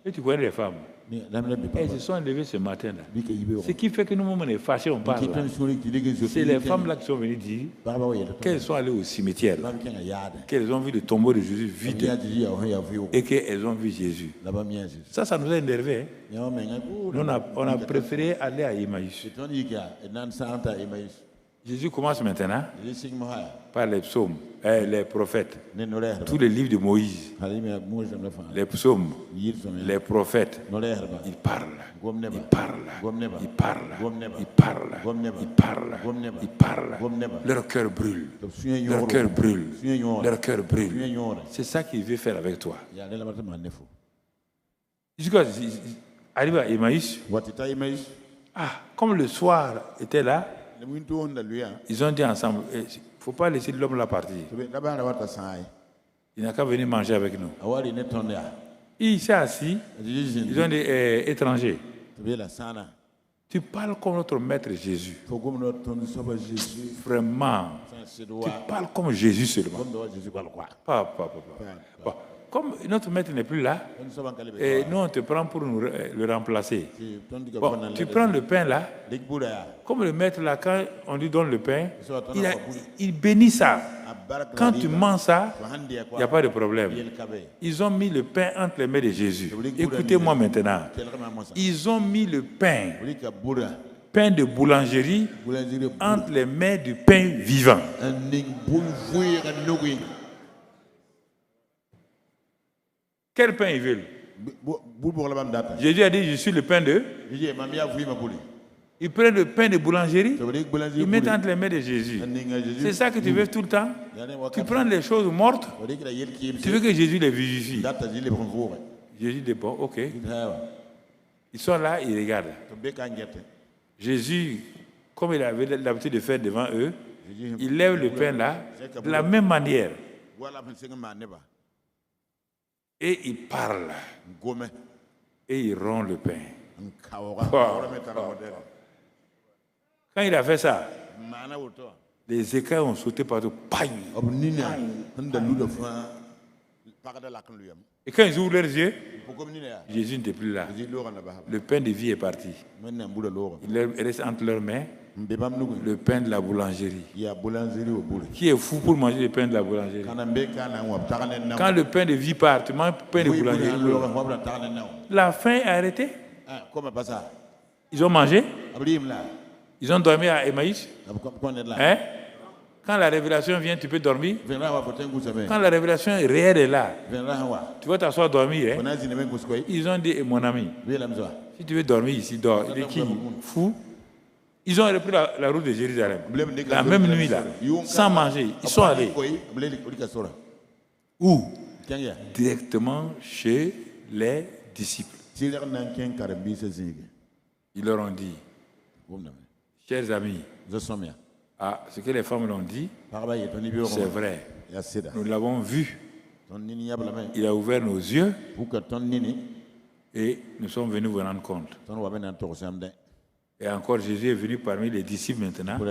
Et tu connais les femmes. Elles se sont levées ce matin-là. Ce qui fait que nous, on est fâchés, on parle. C'est les femmes-là qui sont venues dire qu'elles sont allées au cimetière, qu'elles ont vu le tombeau de Jésus vide et qu'elles ont vu Jésus. Ça nous a énervés. Hein? On a préféré aller à Emmaüs. Jésus commence maintenant par les psaumes, les prophètes, tous les livres de Moïse, les psaumes, les prophètes. Ils parlent, ils parlent, ils parlent, ils parlent, ils parlent, ils parlent. Leur cœur brûle, leur cœur brûle, leur cœur brûle. C'est ça qu'il veut faire avec toi. Jusqu'à arrive à Emmaüs. Comme le soir était là, ils ont dit ensemble, il ne faut pas laisser l'homme là partir. Il n'a qu'à venir manger avec nous. Il s'est assis, ils ont dit, étranger, tu parles comme notre maître Jésus. Vraiment, tu parles comme Jésus seulement. Pas. Bon. Comme notre maître n'est plus là, et nous on te prend pour le remplacer. Bon, tu prends le pain là, comme le maître là, quand on lui donne le pain, il bénit ça. Quand tu manges ça, il n'y a pas de problème. Ils ont mis le pain entre les mains de Jésus. Écoutez-moi maintenant. Ils ont mis le pain de boulangerie entre les mains du pain vivant. Quel pain ils veulent? Jésus a dit, je suis le pain de... Ils prennent le pain de boulangerie, ils mettent entre les mains de Jésus. C'est ça que tu veux tout le temps? Tu prends les choses mortes, tu veux que Jésus les vivifie. Jésus dit, bon, ok. Ils sont là, ils regardent. Jésus, comme il avait l'habitude de faire devant eux, il lève le pain là, de la même manière. Et il parle. et il rompt le pain. Quand il a fait ça, les écailles ont sauté partout. Et quand ils ouvrent leurs yeux, Jésus n'était plus là. Le pain de vie est parti. Il reste entre leurs mains le pain de la boulangerie. Qui est fou pour manger le pain de la boulangerie? Quand le pain de vie part, tu manges le pain de boulangerie. La faim est arrêtée. Ils ont mangé. Ils ont dormi à Emmaüs. Hein? Quand la révélation vient, tu peux dormir. Quand la révélation réelle est là, tu vas t'asseoir dormir. Hein? Ils ont dit, mon ami, si tu veux dormir ici, dors. Il est qui? Fou. Ils ont repris la route de Jérusalem. La même nuit là, sans manger. Ils sont allés. Où? Directement chez les disciples. Ils leur ont dit, chers amis, ce que les femmes l'ont dit, c'est vrai. Nous l'avons vu. Il a ouvert nos yeux et nous sommes venus vous rendre compte. Et encore, Jésus est venu parmi les disciples maintenant pour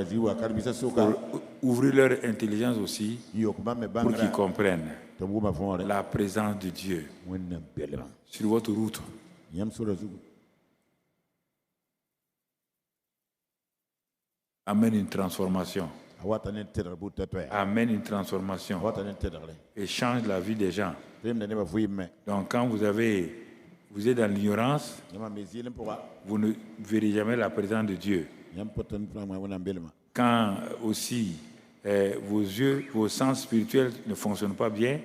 ouvrir leur intelligence aussi, pour qu'ils comprennent la présence de Dieu sur votre route. Amène une transformation. Amène une transformation. Et change la vie des gens. Donc quand vous êtes dans l'ignorance, vous ne verrez jamais la présence de Dieu. Quand aussi vos yeux, vos sens spirituels ne fonctionnent pas bien,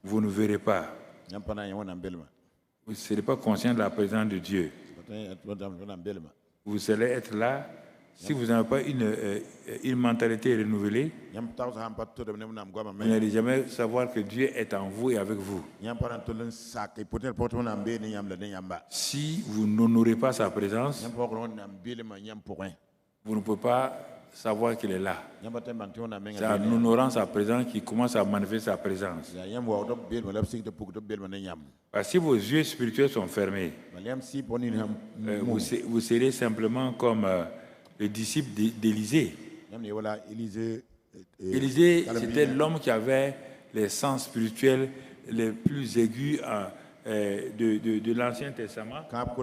vous ne verrez pas. Vous ne serez pas conscient de la présence de Dieu. Vous allez être là. Si vous n'avez pas une mentalité renouvelée, vous n'allez jamais savoir que Dieu est en vous et avec vous. Si vous n'honorez pas sa présence, vous ne pouvez pas savoir qu'il est là. C'est en honorant sa présence qu'il commence à manifester sa présence. Parce que si vos yeux spirituels sont fermés, vous serez simplement comme le disciple d'Élisée. Élisée, c'était l'homme qui avait les sens spirituels les plus aigus de l'Ancien Testament. Parce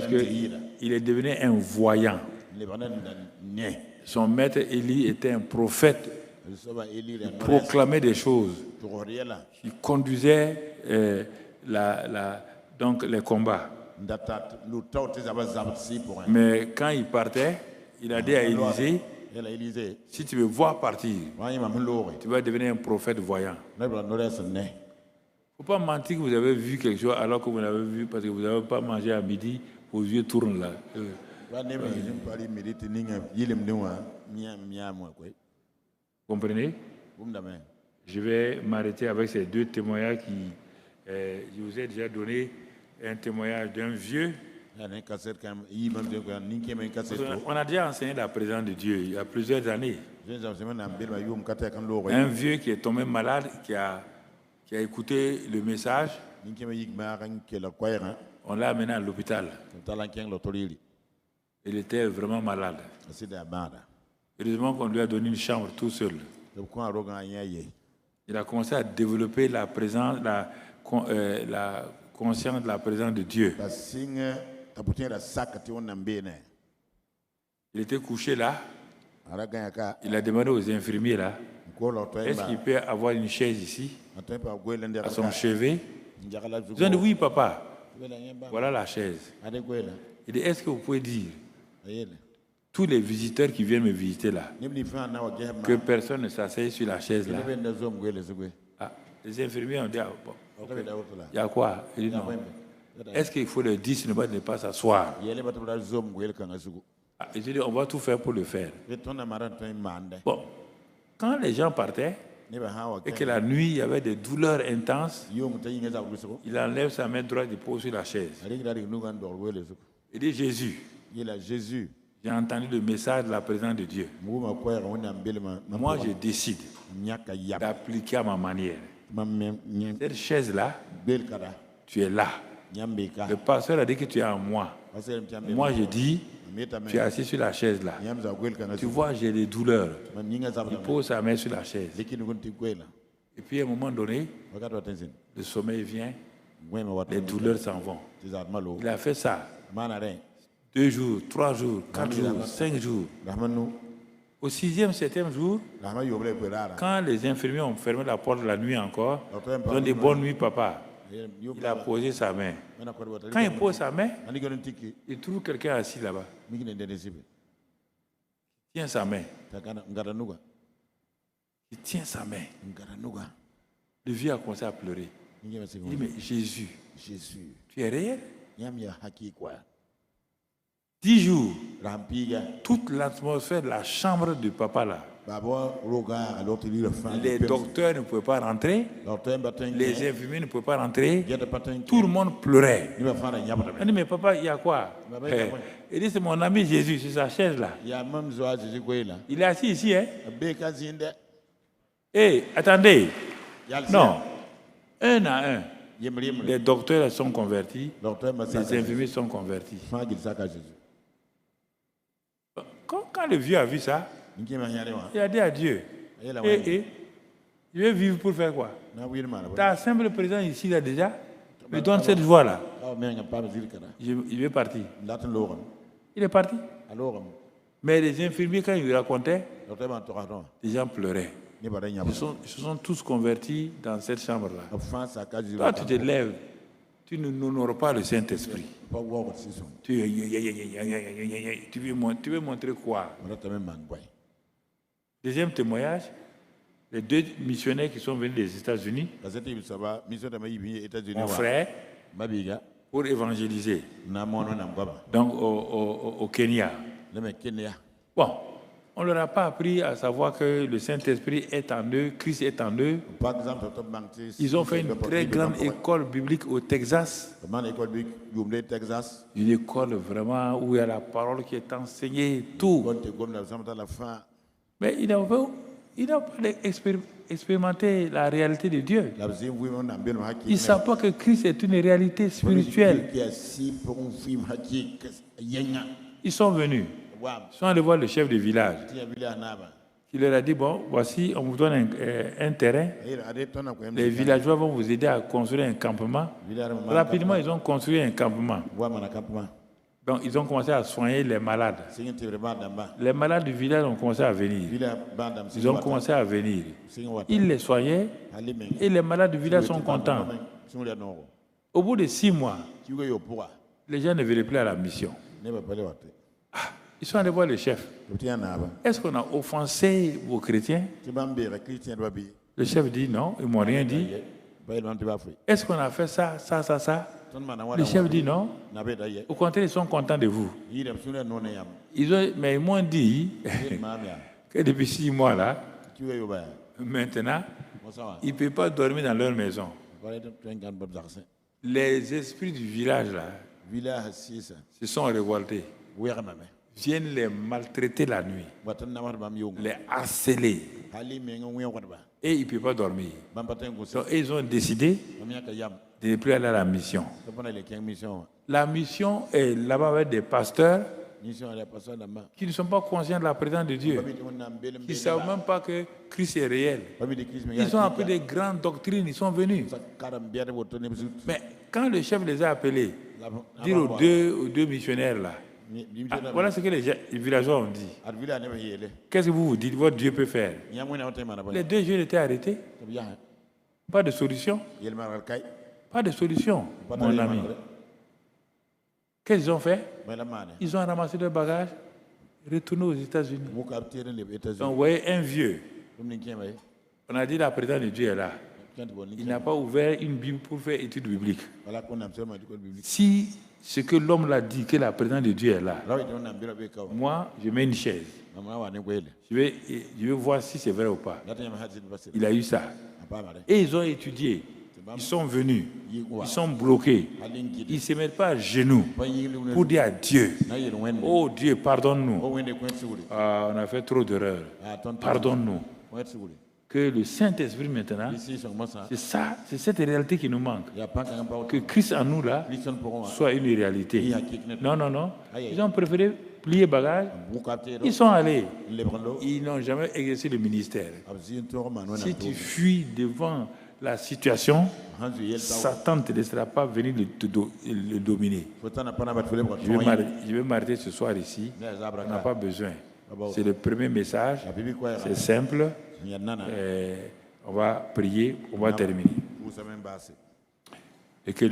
qu'il est devenu un voyant. Son maître Élie était un prophète. Il proclamait des choses. Il conduisait donc les combats. Mais quand il partait, il a dit à Élisée, si tu veux voir partir, tu vas devenir un prophète voyant. Il ne faut pas mentir que vous avez vu quelque chose alors que vous l'avez vu parce que vous n'avez pas mangé à midi, vos yeux tournent là. Comprenez? Je vais m'arrêter avec ces deux témoignages qui... je vous ai déjà donné un témoignage d'un vieux. On a déjà enseigné la présence de Dieu il y a plusieurs années. Un vieux qui est tombé malade, qui a écouté le message. On l'a amené à l'hôpital. Il était vraiment malade. Heureusement qu'on lui a donné une chambre tout seul. Il a commencé à développer la présence, la conscience de la présence de Dieu. Il était couché là. Il a demandé aux infirmiers là, est-ce qu'il peut avoir une chaise ici, à son chevet? Ils ont dit oui, papa. Voilà la chaise. Il dit, est-ce que vous pouvez dire, tous les visiteurs qui viennent me visiter là, que personne ne s'asseye sur la chaise là? Les infirmiers ont dit, bon, okay. Il y a quoi? Il dit non. Est-ce qu'il faut leur dire de ne pas s'asseoir? Il dit, on va tout faire pour le faire. Bon, quand les gens partaient, et que la nuit, il y avait des douleurs intenses, il enlève sa main droite et pose sur la chaise. Il dit, Jésus, j'ai entendu le message de la présence de Dieu. Moi, je décide d'appliquer à ma manière. Cette chaise-là, tu es là. Le pasteur a dit que tu es en moi. Moi, je dis, tu es assis sur la chaise là. Tu vois, j'ai des douleurs. Il pose sa main sur la chaise. Et puis à un moment donné, le sommeil vient, les douleurs s'en vont. Il a fait ça 2 jours, 3 jours, 4 jours, 5 jours. Au 6e, 7e jour, quand les infirmiers ont fermé la porte la nuit encore, ils ont dit bonne nuit papa. Il a posé sa main. Quand il pose sa main, il trouve quelqu'un assis là-bas. Il tient sa main. Il tient sa main. Le vieux a commencé à pleurer. Il dit, mais Jésus, tu es réel? 10 jours, toute l'atmosphère de la chambre de papa là. Les docteurs ne pouvaient pas rentrer, les infirmiers ne pouvaient pas rentrer, tout le monde pleurait. Il dit, mais papa, il y a quoi? Il dit, c'est mon ami Jésus, c'est sa chaise là. Il est assis ici, hein? Hey, attendez. Non, un à un. Les docteurs sont convertis, les infirmiers sont convertis. Quand le vieux a vu ça, il a dit à Dieu, je vais vivre pour faire quoi? Ta simple présence ici là déjà me donne cette joie-là. Il est parti. Il est parti. Mais les infirmiers, quand ils lui racontaient, les gens pleuraient. Ils se sont tous convertis dans cette chambre-là. Toi, tu te lèves, tu n'honores pas le Saint-Esprit. Tu veux montrer quoi? Deuxième témoignage, les 2 missionnaires qui sont venus des États-Unis, mon frère, pour évangéliser. Donc au Kenya. Bon. On ne leur a pas appris à savoir que le Saint-Esprit est en eux, Christ est en eux. Ils ont fait une très grande école biblique au Texas. Une école vraiment où il y a la parole qui est enseignée, tout. Mais ils n'ont pas expérimenté la réalité de Dieu. Ils ne savent pas que Christ est une réalité spirituelle. Ils sont venus. Ils sont allés voir le chef de village. Il leur a dit, bon, voici, on vous donne un terrain. Les villageois vont vous aider à construire un campement. Rapidement, ils ont construit un campement. Donc, ils ont commencé à soigner les malades. Les malades du village ont commencé à venir. Ils ont commencé à venir. Ils les soignaient et les malades du village sont contents. Au bout de 6 mois, les gens ne venaient plus à la mission. Ils sont allés voir le chef. Est-ce qu'on a offensé vos chrétiens? Le chef dit non, ils ne m'ont rien dit. Est-ce qu'on a fait ça? Le chef dit non. Au contraire, ils sont contents de vous. Mais ils m'ont dit que depuis 6 mois là, maintenant, ils ne peuvent pas dormir dans leur maison. Les esprits du village là se sont révoltés. Viennent les maltraiter la nuit, les harceler, et ils ne peuvent pas dormir. Donc, ils ont décidé de ne plus aller à la mission. La mission est là-bas avec des pasteurs qui ne sont pas conscients de la présence de Dieu, qui ne savent même pas que Christ est réel. Ils ont appris des grandes doctrines, ils sont venus. Mais quand le chef les a appelés, dire aux deux missionnaires là, voilà ce que les villageois ont dit. Qu'est-ce que vous dites? Votre Dieu peut faire. Les 2 jeunes étaient arrêtés. Pas de solution. Pas de solution, mon ami. Qu'est-ce qu'ils ont fait? Ils ont ramassé leurs bagages, retourné aux États-Unis. Donc, vous voyez, un vieux. On a dit la présence de Dieu est là. Il n'a pas ouvert une Bible pour faire étude biblique. Si ce que l'homme l'a dit, que la présence de Dieu est là, moi, je mets une chaise. Je vais voir si c'est vrai ou pas. Il a eu ça. Et ils ont étudié. Ils sont venus. Ils sont bloqués. Ils ne se mettent pas à genoux pour dire à Dieu, oh Dieu, pardonne-nous. On a fait trop d'erreurs. Pardonne-nous. que le Saint-Esprit maintenant, c'est ça, c'est cette réalité qui nous manque. Que Christ en nous là soit une réalité. Non, non, non. Ils ont préféré plier bagage. Ils sont allés. Ils n'ont jamais exercé le ministère. Si tu fuis devant la situation, Satan ne te laissera pas venir le dominer. Je vais m'arrêter ce soir ici. On n'a pas besoin. C'est le premier message. C'est simple. On va prier, on va terminer. Et que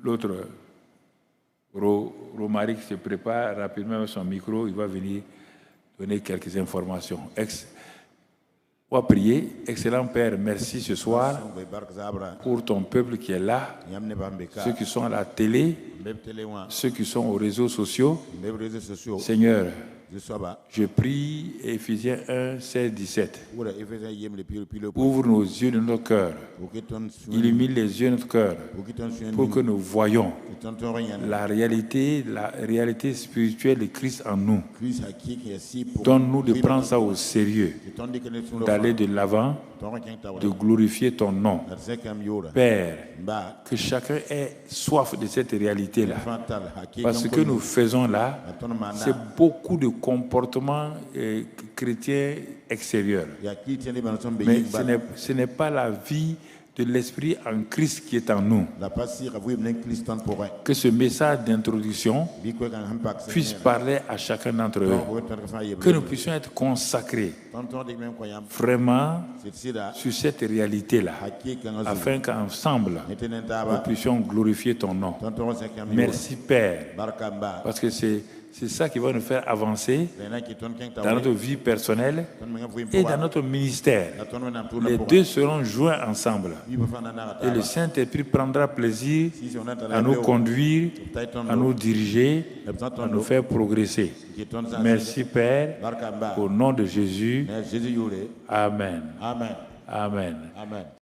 l'autre, Romaric, se prépare rapidement avec son micro. Il va venir donner quelques informations. On va prier. Excellent Père, merci ce soir pour ton peuple qui est là, ceux qui sont à la télé, ceux qui sont aux réseaux sociaux. Seigneur, je prie, Éphésiens 1, 16, 17. Ouvre nos yeux de notre cœur. Illumine les yeux de notre cœur pour que nous voyions la réalité spirituelle de Christ en nous. Donne-nous de prendre ça au sérieux, d'aller de l'avant, de glorifier ton nom. Père, que chacun ait soif de cette réalité-là. Parce que ce que nous faisons là, c'est beaucoup de comportements chrétiens extérieurs. Mais ce n'est pas la vie de l'Esprit en Christ qui est en nous. Que ce message d'introduction puisse parler à chacun d'entre eux. Que nous puissions être consacrés vraiment sur cette réalité-là, afin qu'ensemble, nous puissions glorifier ton nom. Merci Père, parce que c'est ça qui va nous faire avancer dans notre vie personnelle et dans notre ministère. Les deux seront joints ensemble. Et le Saint-Esprit prendra plaisir à nous conduire, à nous diriger, à nous faire progresser. Merci Père, au nom de Jésus. Amen. Amen. Amen.